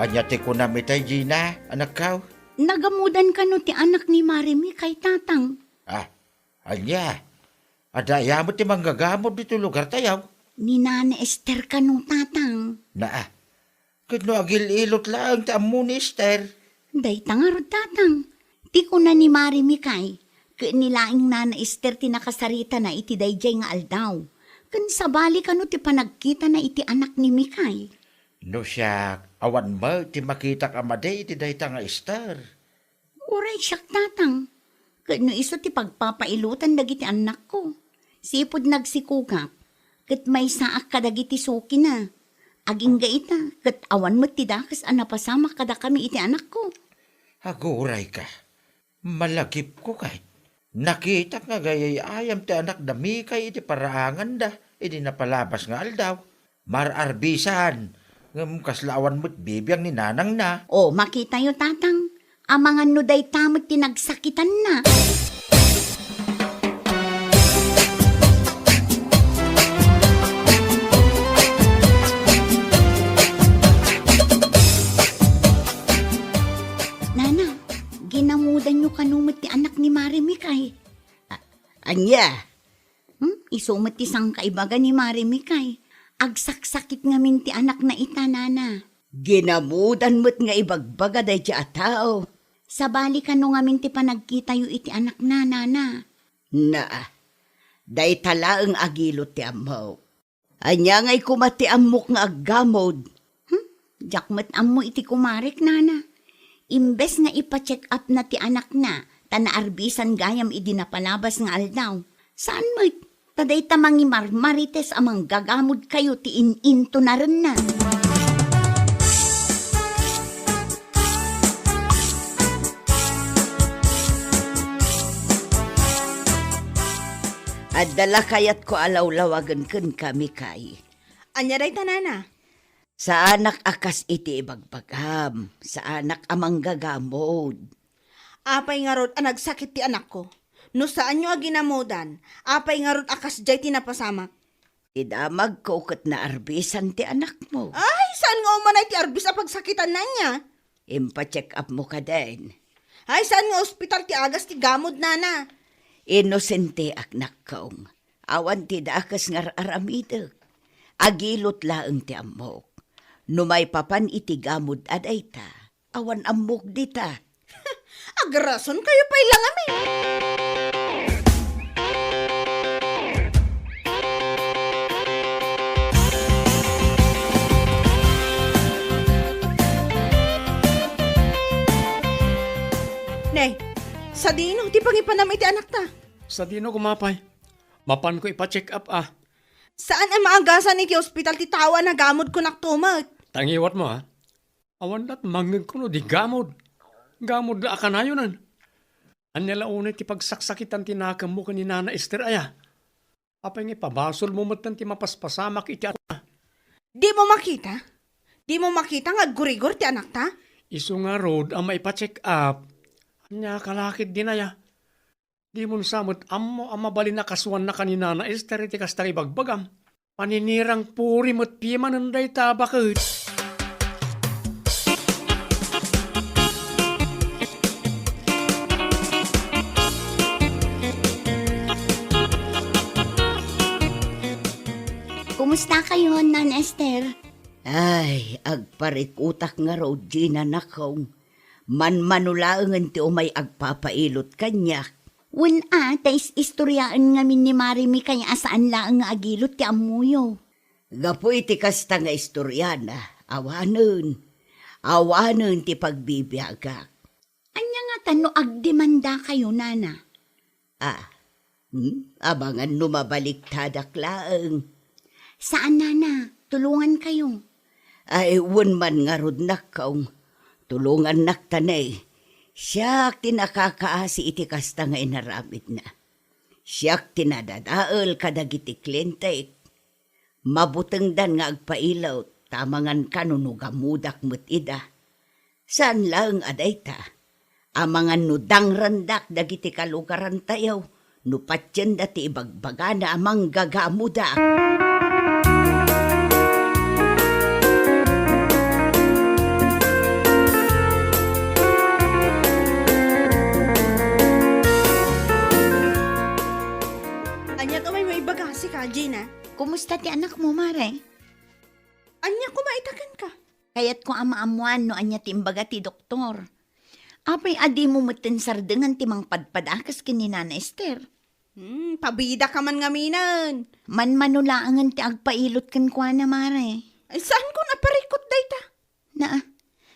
Anyate ko na mitay, Gina, anak ka. Nagamudan ka no ti anak ni Marimi kay tatang. Anya. Adaya mo ti manggagamot dito lugar tayaw. Ni Nana Esther ka no tatang. Kano agil ilot lang ta amo ni Esther. Day tangarod tatang. Ti ko na ni Marimi kay. Nilaing Nana Esther ti nakasarita na iti dayjay nga aldaw. Kan sabali ka no ti panagkita na iti anak ni Mikay. No siya, awan mo, ti makita ka maday, ti dayta nga Esther. Uray siyak tatang. Kano iso ti pagpapailutan dagiti anak ko. Sipod nagsikugap. Kat may saak kadagiti suki na. Aging gaita, kat awan mo ti dakas anapasama kada kami iti anak ko. Aguray ka. Malagip ko kay. Nakita nga gayay ayam ti anak dami kay iti paraangan da. Iti napalabas nga aldaw. Mararbisan. Ngam kaslawan mo't bibiyang ni nanang na. O, makita yo tatang. Amangan no day tamot tinagsakitan na. Nana, ginamudan nyo kanumot ti anak ni Marimi kay. Anya, Isumot ti sang kaibaga ni Marimi kay. Agsaksakit nga min ti anak na ita, Nana. ginamudan mo't nga ibagbaga day di ataw. Sabali ka no nga min ti panagkita yu iti anak na, Nana. Day tala ang agilot ti amaw. Anya nga'y kumati amok nga aggamod. Jakmat ammo iti kumarik, Nana. Imbes nga ipa-check up na ti anak na, tanaarbisan gayam idi napalabas nga aldaw. Saan mo taday tamangi marmarites amang gagamod kayo ti in-into na rin na. At dala kayat ko alawlawagan kun kami kay. Anya day tanana. Sa anak akas iti ibagbagam, sa anak amang gagamod. Apay nga rod nagsakit ti anak ko. No saan nyo aginamodan, apay nga rod akas jay tinapasama. Idamag ko kat na arbisan ti anak mo. Ay, saan nga umanay ti arbis a pagsakitan na niya? Impa-check up mo ka din. Ay, saan nga ospital ti agas ti gamod, nana? Inosente aknak kaong. Awan ti dakas nga aramidek. Agilot laeng ti amok. Numay papan iti gamod aday ta. Awan amok dita. Agrason kayo pa'y lang amin. Nay, sa dino, di pangipanam iti anak ta. Sa dino kumapay. Mapan ko ipa-check up Saan ang maagasan iti ospital ti tawa na gamod ko naktumat? Tangiwat mo Awan dat mangag ko no di gamod. Gamod da akanayonan. Anyala unay ti pagsaksakitan tinakam mo ni Nana Esther aya. Apay nga pabasol mo matan ti mapaspasamak iti ako na. Di mo makita? Di mo makita nga gurigor ti anak ta? Isu nga road ang maipa-check up. Anya kalakid din aya. Di mo samot ammo ang mabalin na kaswan na kanina na Esther iti kastari bagbagam. Paninirang puri mo't pimananday tabakit. Kumusta kayo, Nan Esther? Ay, agparikutak nga raw di na nakaw. Manmanulaangan ti umay agpapailot kanya. Tais istoryaan ngamin ni Marimi kaya asaan lang nga agilot ti amuyo. Gapoy ti kasta nga istoryana, awanon. Awanon ti pagbibiyagak. Anya nga tano agdemanda kayo, nana. Abangan numabaliktad laeng. Saan, nana? Tulungan kayo. Ay, wun man nga rod nakaw. Tulungan naktanay. Siyak tinakakaasi iti kasta nga inaramid na. Siyak tinadadaal kadagiti kliyente. Mabuteng dan nga agpailaw, tamangan kanunugamudak met ida. Saan lang adayta? Amangan nudang randak dagiti kalugaran tayaw, nupatyan dati ibagbagana amang gagamudak. Anya ka may bagasi ka, Gina? Kumusta ti anak mo, Mare? Anya kumaitakan ka? Kaya't ko ama-amuan no anya timbaga ti doktor. Apay adi mo matin sardengan ti mang padpadakas kini Nana Esther. Pabida ka man ngaminan. Manmanulaangan ti agpailot kan kwa na, Mare. Ay, saan ko naparikot dayta? Na,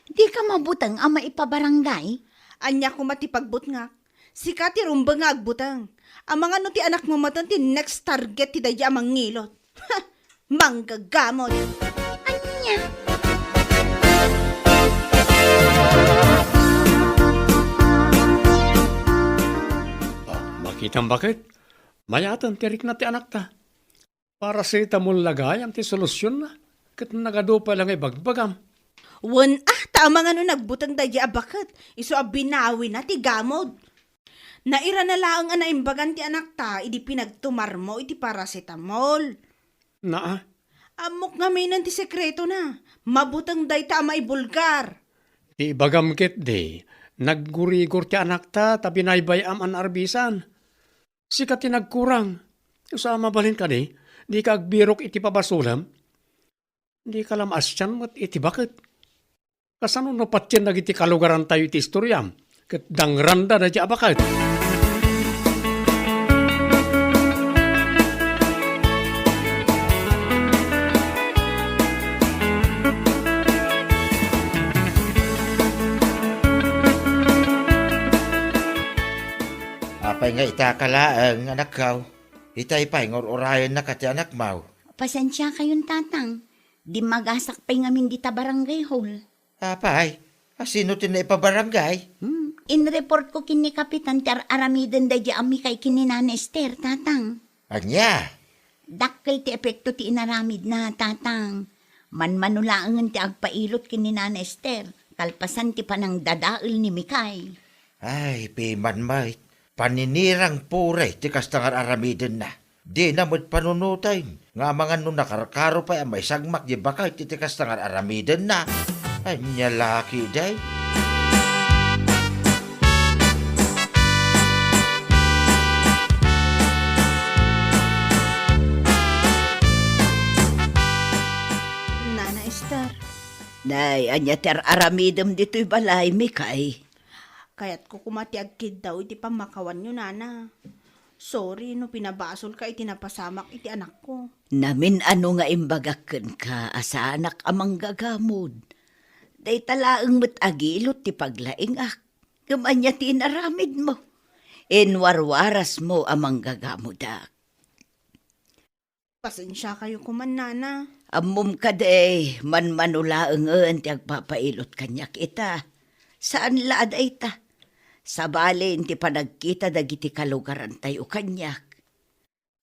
di ka mabutang ama ipabarangay? Anya ko matipagbut nga. Sika ti rumba nga agbutang. Ang mga no ti anak mo matan ti next target ti daya amang ngilot. Ha! Manggagamot. Anya? Makitang bakit? Mayatan tirik na ti anak ta. Para sa itamol lagayam ti solusyon na. Kat nagado pa lang ay bagbagam. Tama nga no nagbutang daya abakat. Iso abinawi na ti gamod. Naira na laang anaimbagan ti anak ta, idi pinagtumar mo iti paracetamol. Naa, Amok nga minan ti sekreto na. Mabutang day ta amay bulgar. ti bagam ket de. Naggurigor ti anak ta, tabi naibayam an arbisan. Sika ti nagkurang. Usama balin ka de, di ka agbirok iti pabasulam. Di ka lamas tiyan mat iti bakit. Kasano no patyan nagiti kalugaran tayo iti istoryam. Ket dangranda na di abakat. Apay nga itakalaang anak kaw. Itay pa'y ngor-orayan na kati anak mau. Pasensya kayong tatang. Di magasak pa'y ngamin di ta barangay hall. Apay, sino tin na ipabarangay? In-report ko kini Kapitan Tar Aramiden da di ami kay kini Nana Esther, tatang. Anya, Dakkel ti epekto ti inaramid na, tatang. Manmanulaangan ti agpailot kini Nana Esther. Kalpasan ti panang dadael ni Mikay. ay, piman mait. Paninirang puray, ti kastangar aramiden na. Di na mo't panunutay. Nga mga nung nakarkaro pa may sagmak di bakay ti kastangar aramiden na. Anya laki day. Nana Esther, Nay, anya ter aramidem dito'y balay, Mikay. kaya't ko kumatiagkid daw iti pamakawan nyo, Nana. Sorry no pinabasol ka iti napasamak iti anak ko. Namin ano nga imbagaken ka, asa anak amang gagamod. Day talaang agilot ti paglaing Gamanya ti inaramid mo. Inwarwaras mo amang gagamodak. Pasensya kayo kuman, Nana. Amom ka day, manmanulaangan ti agpapailot kanyak ita. Saan laad ay ta? Sa balin ti panagkita dagiti kalugaran tayo kanyak.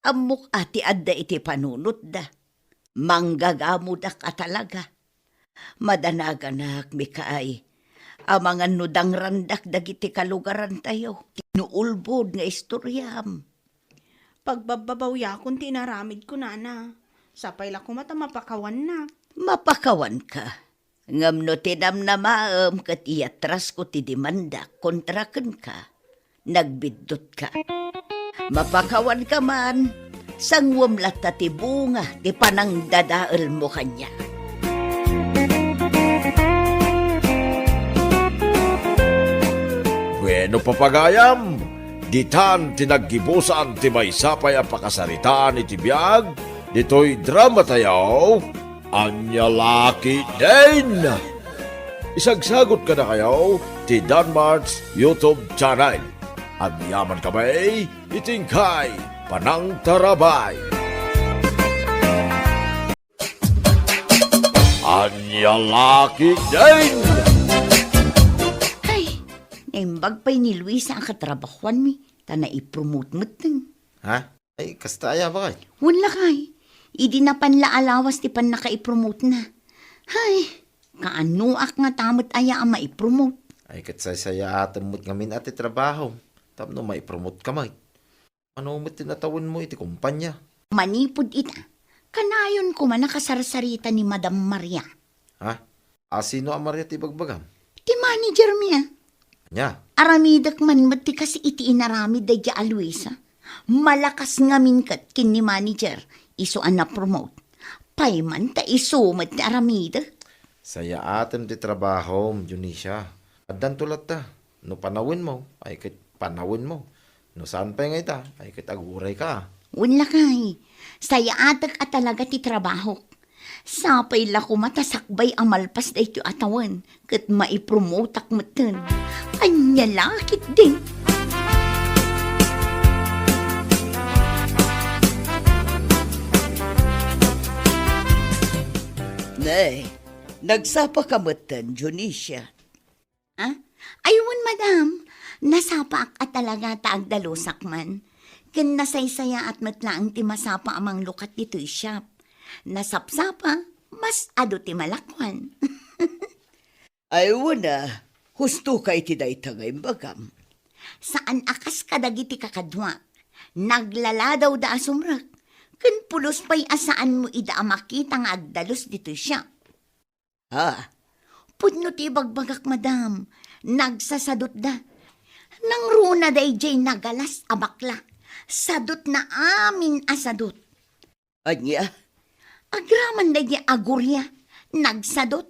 Amok ati adda iti panunot da. Manggagamudak talaga. Madanaganak, Mikay. Amangan nudang randak dagiti kalugaran tayo. Tinuulbod nga istoryam. Pagbababaw yakon tinaramid ko, Nana. Sapay la ko mata mapakawan na. Mapakawan ka. Ngam no tinam na maam kat iatras ko ti demanda kontraken ka. Nagbidot ka. Mapakawan ka man. Sangwam lata ti bunga ti panang dadael mo kanya. Bueno papagayam, ditan tinaggibusan ti maysapay ang pakasaritaan iti biyag, dito'y drama tayaw, Anya Laki din! Isagsagot ka na kayo ti Danmar's YouTube channel. Ang yaman kamay, itingkay, panang tarabay. Anya Laki din! Ay, naimbag pa'y ni Luisa ang katrabahuan mi. Tana i-promote mo ting. Ha? Ay, kastaya ba kay? Wala kay. Idi na panlaalawas ti pan naka-i-promote na. Ay, kaanuak nga tamot aya ang ma-i-promote. Ay, katsay-saya atam mo't ngamin ati trabaho. Tapno may promote ka may. Ano mo't tinatawin mo iti kumpanya? Manipod ita. Kanayon ko man nakasarsarita ni Madam Maria. Ha? Sino ang Maria ti bagbagam? Ti manager miya. Nya? Aramidak man mati kasi iti inarami day ja Luisa. Malakas nga minkat kin ni manager. Iso an na-promote. Payman ta iso mati aramida. Saya atam ti trabaho, Junisha. Adan tulat ta. No panawin mo, ay kit panawin mo. No saan pa nga ita, ay kit aguray ka. Wala kay. Saya atak at talaga ti trabaho. Sapay la ko matasakbay ang malpas da ito atawan. Kat maipromote ak matan. Anya lakit din. Nay, nagsapa ka matan, Junisha. Ha? Ayun, madam. Nasapa ak at talaga taagdalusak man. Ken nasaysaya at matlaang ti masapa amang lukat dito shop. Nasapsapa, mas ado ti malakwan. Ay, na, husto ka iti day tagay bagam. Saan akas kadagiti kakadwa? Naglala daw da asumrak. Ken pulos pa'y asaan mo ida makita nga agdalos dito shop. Ha? Pudno ti bagbagak, madam. Nagsasadot da. Nang runa day jay nagalas abakla. Sadot na amin asadot. Anya? Agraman day di agurya. Nagsadot.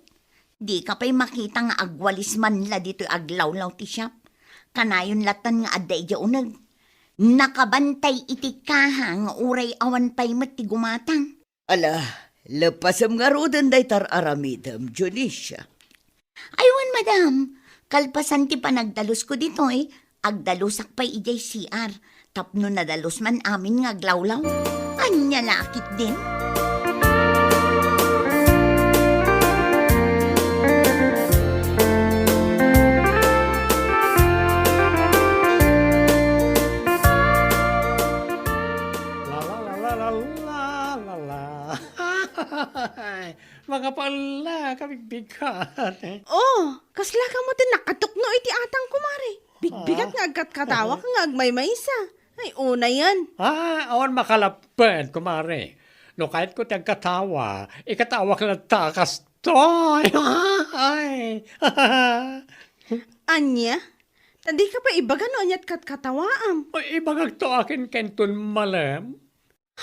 Di ka pa'y makita nga agwalis man la dito aglawlaw ti shop. Kanayon latan nga aday di unag. Nakabantay iti kaha nga uray awan pa'y mati gumatang. Ala, lepasam nga rodan day tar aramidam, Junisha. Aywan, madam. Kalpasan ti panagdalos ko dito agdalusak pa'y ijay CR. Tapno nadalos man amin nga glawlaw. Anya lakit din. La la la la la la la. Mga pala, kabigbigat. Oh, kasla ka mo din nakatukno iti atang kumare. Bigbigat nga agkat katawa ka nga agmaymaysa. Ay, una yan. Awan makalapad, kumare. No kahit ko tiyang katawa, ikatawa ka na takas toy. Ay. Anya? Tadi ka pa ibaga no anyat kat katawaam. Ay, ibagag to akin kenton malam.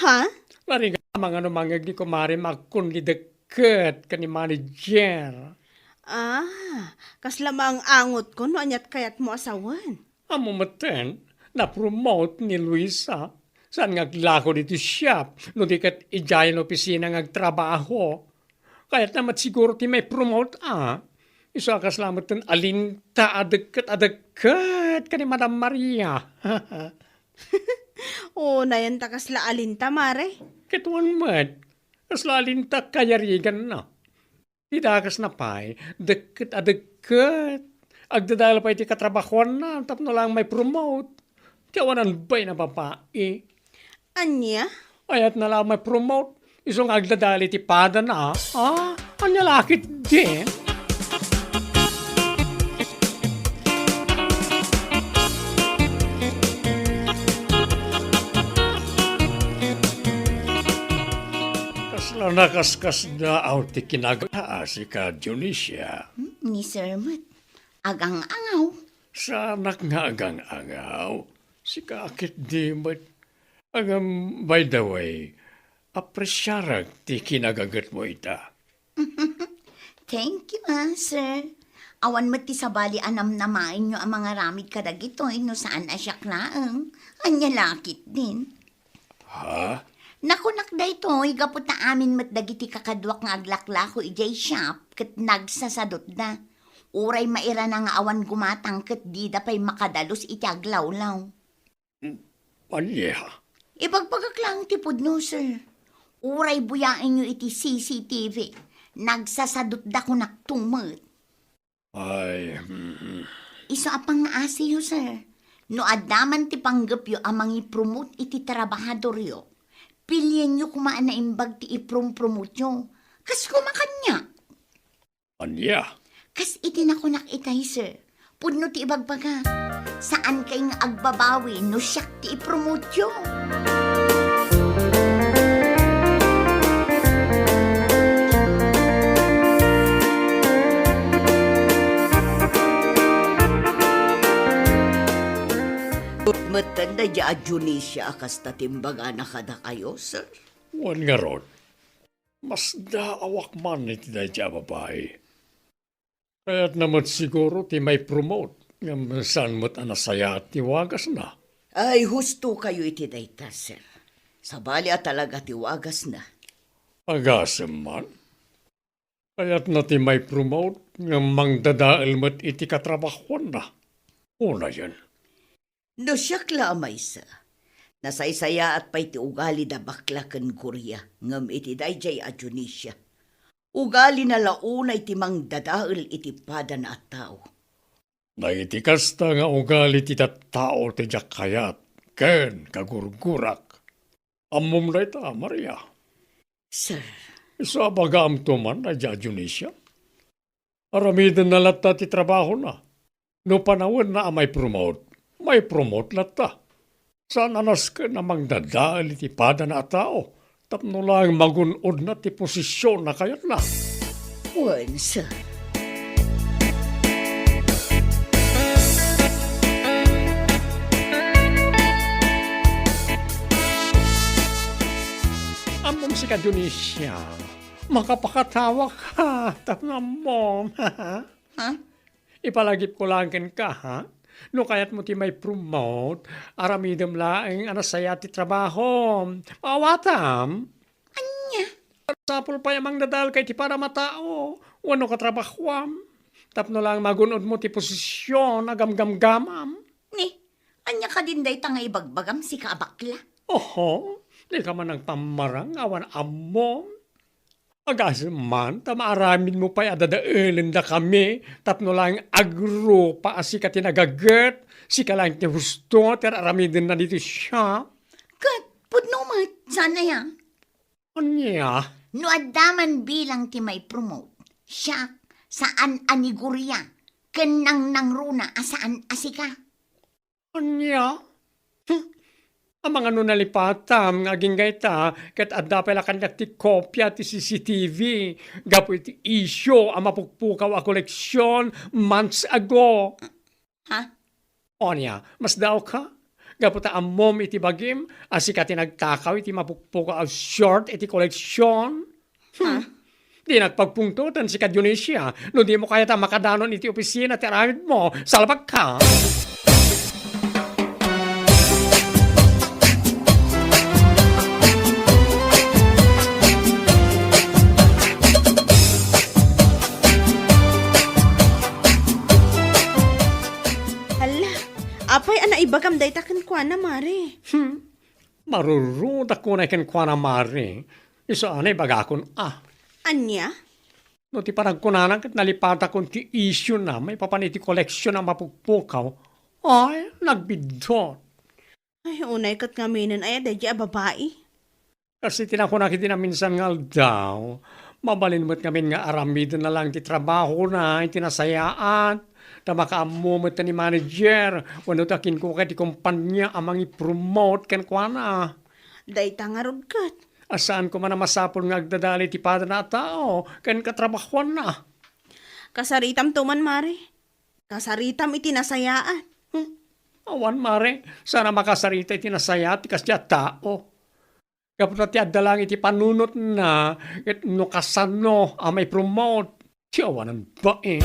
Ha? Lari nga mga numangag ni kumare magkunli deket ka ni manager. Ah, kasla ang angot ko no anyat kayat mo asawan. Amo maten, na-promote ni Luisa. Saan ngaglako dito shop, no di kat ijayan opisina ngagtrabaho. Kaya't naman siguro ti may promote Isa kasalamat ten alinta adagkat ka ni Madam Maria. Oh, nayan ta kasla alinta mare. Kituan mat, kasla alinta kayarigan na. Idakas na pa'y, deket adagkat. Agdadala pa iti katrabahuan na, tapno lang may promote. Tiyawanan ba'y na babae? Anya? Ayat na lang may promote. Isong agdadali ti pada na, anya lakit din. Kasla nakaskas na ti kinag-aasi ka, Junisha. Ni Sir Mat, agang-angaw. Sa anak nga agang-angaw, si kakit di mat. By the way, apresyarag ti kinagagat mo ita. Thank you, sir. Awan mo ti sabali anam namain nyo ang mga ramid kadagito no saan asyak laeng. Anya lakit din. Ha? Nakunak da ito, igapot na amin mat dagiti kakadwak nga aglaklako ijay shop ket nagsasadot da. Uray maira na nga awan gumatang ket di da pa'y makadalos iti aglawlaw. Anya? Ibagpagak lang ti pudno, sir. Uray buyain nyo iti CCTV. Nagsasadot da ko naktumet. Ay, Isa apang nga asiyo, sir. No adaman ti panggap yo amang ipromote iti trabahador yo. Pilyen nyo kumaan na imbag ti iprom-promote nyo. Kas kumakanya. anya? Kas iti na ko nakitay, sir. Pudno ti ibagbaga. Saan kay nga agbabawi no siyak ti ipromote nyo? Matanda di adjunisya akas tatimbaga na kada kayo, sir. Wan nga ron. Mas daawak man iti da dya babae. Kaya't naman siguro ti may promote. Nga saan mo't anasaya at tiwagas na. Ay, husto kayo iti dayta, sir. Sabali at talaga tiwagas na. Agasem man. Kaya't na ti may promote. Nga mangdadaal mo't iti katrabahon na. Una yan. No siyak lamay sa. Nasaysaya at pa'y ti ugali da bakla ken Korea. Ngam iti dayjay adjunisya. Ugali na launa iti mangdadaal iti pada na at tao. Naitikas ta nga ugali ti tao ti jakayat. Ken kagurgurak. Amom na ita, Maria. Sir, Isa bagam tuman na Junisya. Aramidan na lata ti trabaho na. No panawin na may promote lata. Saan anas ka namang dadaal iti pada na tao. Tapno lang magunod na ti posisyon na kayat na. wan, sir. Amom si Junisya. Makapakatawak ha. Tapno mo. Ha? Ipalagip ko lang ka ha. No kayat mo ti may promote, aramidem laeng anasaya ti trabaho. Awatam. Anya? Sapul pa yamang dadal kay ti para matao. Wano ka trabahwam. Tapno lang magunod mo ti posisyon agam-gam-gamam. Ni, anya ka din day tanga ibagbagam si kaabakla. Oho, di ka man ang pamarang awan amom. Agas man, tamaaramin mo pa'y adadaelin da kami, tapno lang agro pa asi ka tinagagat, si ka lang ti husto, tiraramidin na dito siya. Kat, pudno mat, sana yan. Anya, No adaman bilang ti may promote. Siya, saan anigurya, kenang nang runa asaan asika. anya, ang mga nunalipatam nga gingayta ket adda pala kandak ti kopya ti CCTV gapo iti isyo ang mapukpukaw a koleksyon months ago. Ha? Onya, mas daw ka? Gapo ta amom iti bagim asika ti nagtakaw iti mapukpukaw a short iti koleksyon. Di nagpagpungtutan si Junisya no di mo kaya ta makadanon iti opisina ti aramid mo salbag ka. Hala, apay ana ibagam day taken kwa na, Mare. Maruruda ko na ikan kwa na mari. Isa anay bagakon Anya? No ti parang kunanan kat nalipata kon ti issue na may papaniti koleksyon ang mapugpukaw. Ay, nagbidot. Ay, unay kat nga minin ay aday a babae. Kasi tinakunakiti na minsan nga daw. Mabalin mo't kami nga aramid na lang ti trabaho na itinasayaan. Ta makaamumot ni manager. Wano takin ko kay ti kumpanya amang i-promote kan kwa na. Day tangarod kat. Asaan ko man na masapol nga agdadali ti pada na tao. Kan katrabahuan na. Kasaritam tuman, Mare. Kasaritam itinasayaan. Awan mare, sana makasarita iti nasaya ti kasya tao. Kapag ti adalang iti panunot na, no kasano, may promote. Ti awanan ba eh?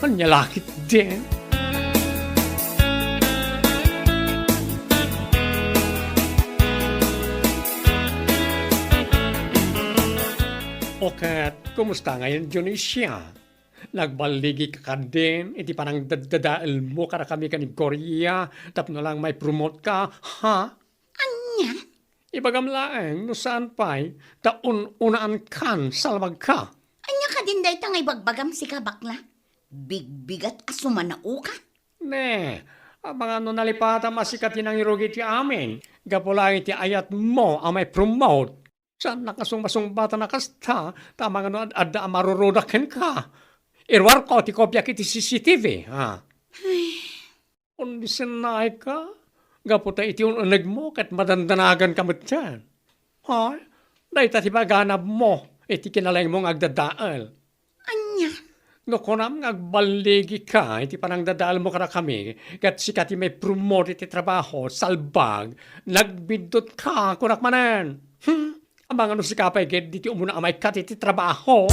Anya lakit din. Okay, kumusta ngayon, Junisha? Nagbaligi ka din, iti parang dadadaal mo kada kami ka ni Korea, tapno lang may promote ka, ha? Anya? Ibagam laeng, no saan pa'y, taun-unaan kan, salwag ka. Anya ka din day tangay bagbagam si kabakla. Bigbigat asumanao ka. Ne, ang mga nalipata masikatin ang irugi ti amin, gapulang iti ayat mo ang may promote. Saan nakasumbasumbata na kasta, tama nga no adda marurudakin ka. Irwar ko, ti kopya kiti CCTV, ha? Undi sinay ka, gaputa iti ununag mo, kat madandanagan ka mo dyan. Ha? Dahil tati baganab mo, iti kinalang mong agdadaal. Anya? No kunam agbaligi ka, iti panang dadaal mo kada kami, kat sikati may promote iti trabaho, salbag, nagbidot ka, kunak manan. Ang mga no si kapay, kat diti umuna amay kat iti trabaho.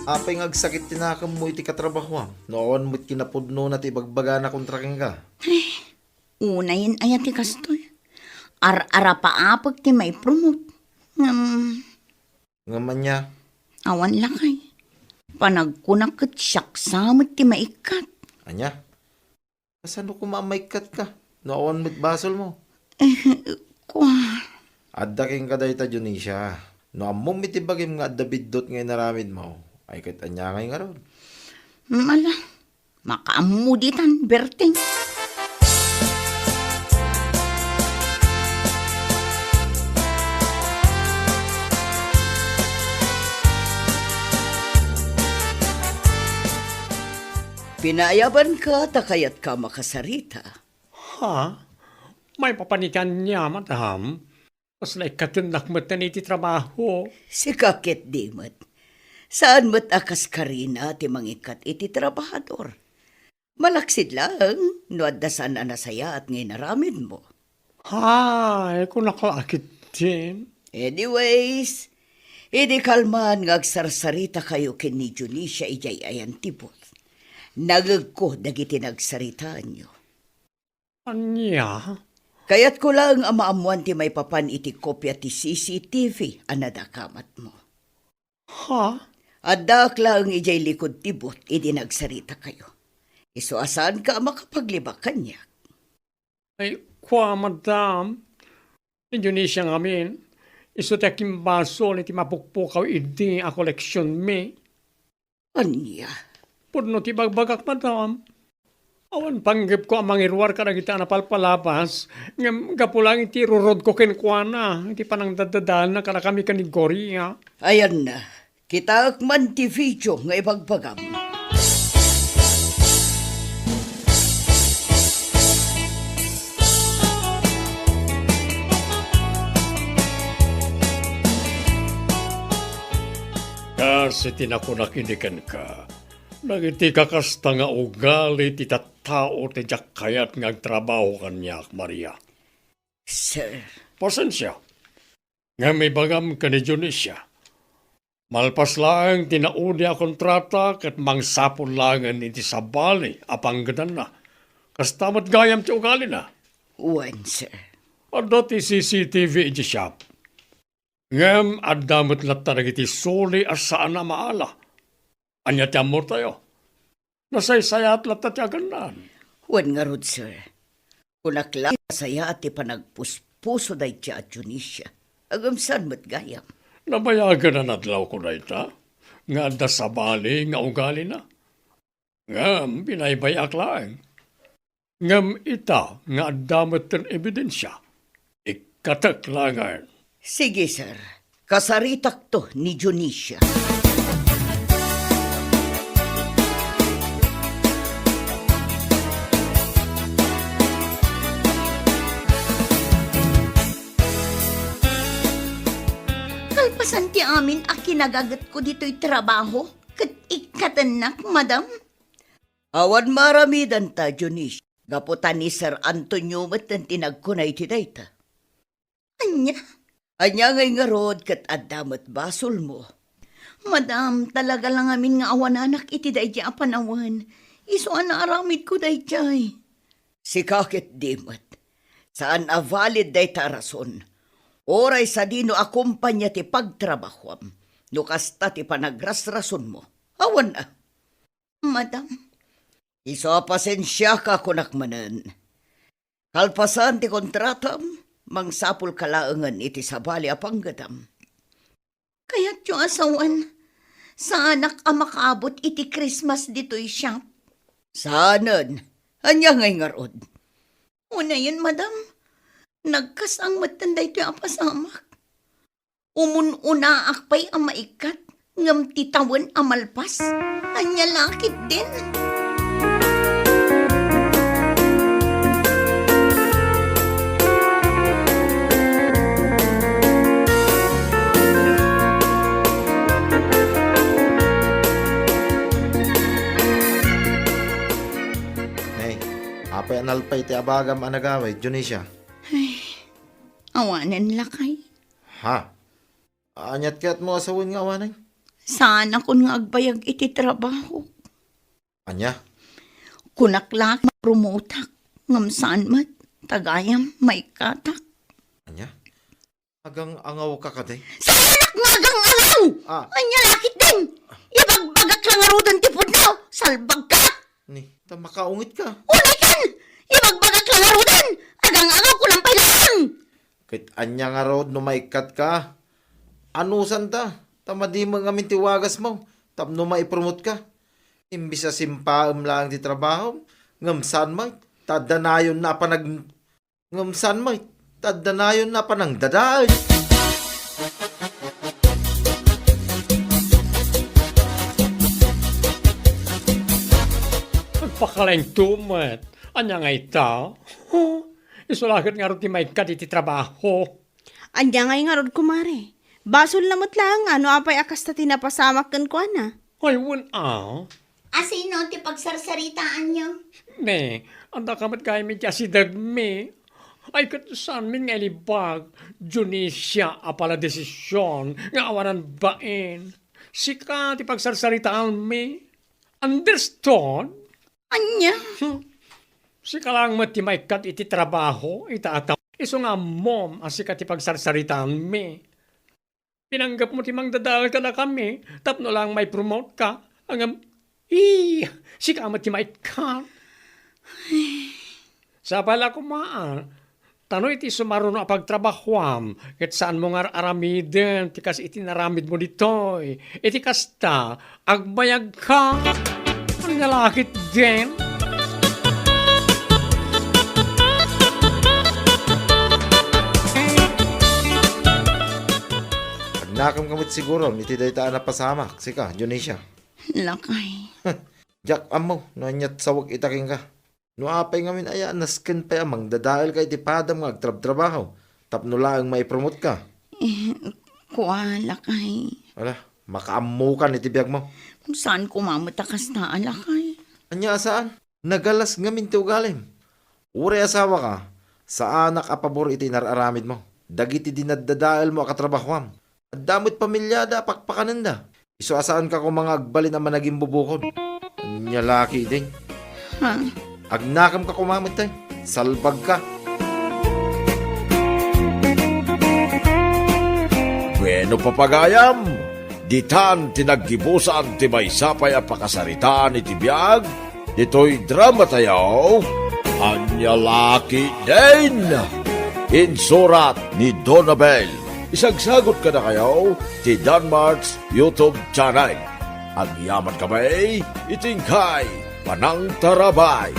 Apay ngagsakit tinakam mo iti katrabaho. Noon mo't kinapudno na ti bagbaga na kontraking ka. Unayin ayat ti kastoy. Ar-ara paapag ti may promote. Ngaman niya, Awan lakay. Panagkunak kat siyak samot ti maikat. anya, kasano kumamaikat ka? Noon mo't basol mo. Kwa. Adda king kadayta Junisha. No amom iti bagim nga adda biddot ngay naramid mo. Ay kat anya ngay nga ron. Mala. Makaamuditan, Berting. Pinayaban ka, takayat ka makasarita. Ha? May papanikan niya, madam. Mas naikatunak mo iti trabaho. Si kakit dimot. Saan mo't akas karina ti mangikat iti trabahador? Malaksid lang, no addasan na nasaya at ngay naramid mo. Hay, kung nakalakit din. Anyways, idi kalman ngagsarsarita kayo ken ni Junisha ijay ayan tibot. Nagagko dagiti nagsaritaan nyo. Anya? Kaya't ko lang amaamuan ti may papan iti kopya ti CCTV anadakamat mo. Ha? Adak lang ijay likod tibot idi nagsarita kayo. Isuasan ka makapaglibak kanya. Ay, kwa, madam. Indonesia ngamin. Iso taking baso iti mapukpukaw idi a koleksyon me. Anya? Pudno ti bagbagak, madam. Awan panggip ko ang mangirwar ka na kita napalpalabas. Ngam gapulang iti rurod ko kenkwana. Iti panang dadadaan na kada kami kanigorya. Ayan na. Kita akman ti video nga ibagbagam. Kasi tinakunakinikan ka. Nagiti kakasta nga ugali ti tattao ti jakayat nga agtrabaho kanyak, Maria. Sir, Pasensya. Nga may bagam ka ni Junisha. Malpas lang tinaudi a kontrata kat mangsapon langan iti sabali apanggadan na. Kastamat gayam ti ugali na. one sir. Adda ti CCTV iti shop. Ngem addamot latta iti soli asaan na maala. Anya ti amor tayo. Nasaysayat latta ti aganan. Wan nga rod, sir. Kunakla saya at ipanagpuspuso day ti at Junisha. Agamsan mo't gayam. Nabayagan na nadlaw ko na ita. Nga adda sabali nga ugali na. Ngem pinaybayak lang. Ngem ita nga addamot ten ebidensya. Ikatak langan. Sige, sir. Kasaritak to ni Junisha. Kalpasan ti amin a kinagagat ko dito'y trabaho. Kat ikatanak, madam. Awan maramidan ta, Junisha. Gaputan ni Sir Antonio mat ang tinagkunay ti dayta. Anya? Anya ngay nga rod kat adamat basol mo. Madam, talaga lang amin nga awan anak iti dayjay a panawan. Iso ana aramid ko dayjay. Si kakit dimat. Saan a valid dayta rason. Oray sa dino akumpanya ti pagtrabahwam. No kasta ti panagrasrason mo. Awan na. Madam, Iso pasensya ka kunakmanan. Kalpasan ti kontratam, mangsapul kalaangan iti sabali a panggadam. kaya't yung asawan. Sa anak a makaabot iti Christmas dito'y shop. Saanan, anya ngay nga rod. Una yun, madam. Nagkasang matanday ito yung apasamak. Umun-una akpay ang maikat. Ngam titawan amalpas. Anya lakit din. Nay, apay analpay ti abagam anagaway, Junisha. Awanan lakay. Ha? Anyat kaya't mo asawin nga awanay? Sana kun nga agbayag iti trabaho. Anya? Kunaklak promotak. Ngam saan mat. Tagayam may katak. Anya? Agang angaw ka kaday? Anak magang alaw! Ah, Anya lakit din! Ibagbagak lang arudan tipod na! Salbag ka! ni, makaungit ka. Unay kan! Ibagbagak lang arudan! Agang-agaw ko lang pailang! Kahit anya nga road no maikat ka. Anusan ta? Tamadi mo nga mintiwagas mo. Tapno maipromote ka. Imbis sa simpaam lang di trabaho. Ngamsan mo. Tadanayon na pa nag... Ngamsan mo. Tadanayon na pa nang dadaan. Pagpakalaing tumat. Anya nga ita? Isulakit nga rin ti may kat iti trabaho. Anya nga rod kumare. Basol lamot lang, ano apay akas ta tinapasamak kan ko na. Ay, wala. Asino ti pagsarsaritaan niyo? Ne, anda kamat kaya medya si Dagme. Ay, katusan min nga libag. Junisya apala desisyon nga awanan bain. Sika ti pagsarsaritaan mi. Understood? Anya? Sika lang mati may kat iti trabaho, itaataw. Iso nga mom, asika ti pagsarsaritaan mi. Pinanggap mo ti mang dadal ka na kami, tapno lang may promote ka. Hanggang, sika mati may kat. Sa pala kumaan, tano iti sumaro na pagtrabahuam, ket saan mo nga aramiden, tikas iti naramid mo ditoy, iti kasta, agbayag ka, ang nalakit din. Nakam kamit siguro, iti daytaan na pasamak. Sika, Junisha. Lakay. Jak amo, no anyat sawag itaking ka. No apay ngamin aya, naskin pa amang dadail ka iti padam nga agtrab-trabaho. Tapno lang may promote ka. Kuha, lakay. Wala, makaamukan iti biyag mo. Kung saan kumamatakas na, lakay. Anya saan? Nagalas ngamin ti ugalim. Uri asawa ka, sa anak apabor iti nararamid mo. Dagiti dinadadail mo akatrabahoam. At damot pamilyada, pakpakananda. Iso asaan ka kung mga agbalin na managing bubukod. Anya laki din. Ha? Agnakam ka kumamit tayo. Salbag ka. Bueno papagayam, ditan tinaggibusan ti maysapay a pakasaritaan iti biyag, dito'y drama tayaw, anya laki din. Insurat ni Donabel. Isagsagot ka na kayo ti Danmarks YouTube channel. Ang yaman kamay, itingkay, panang tarabay.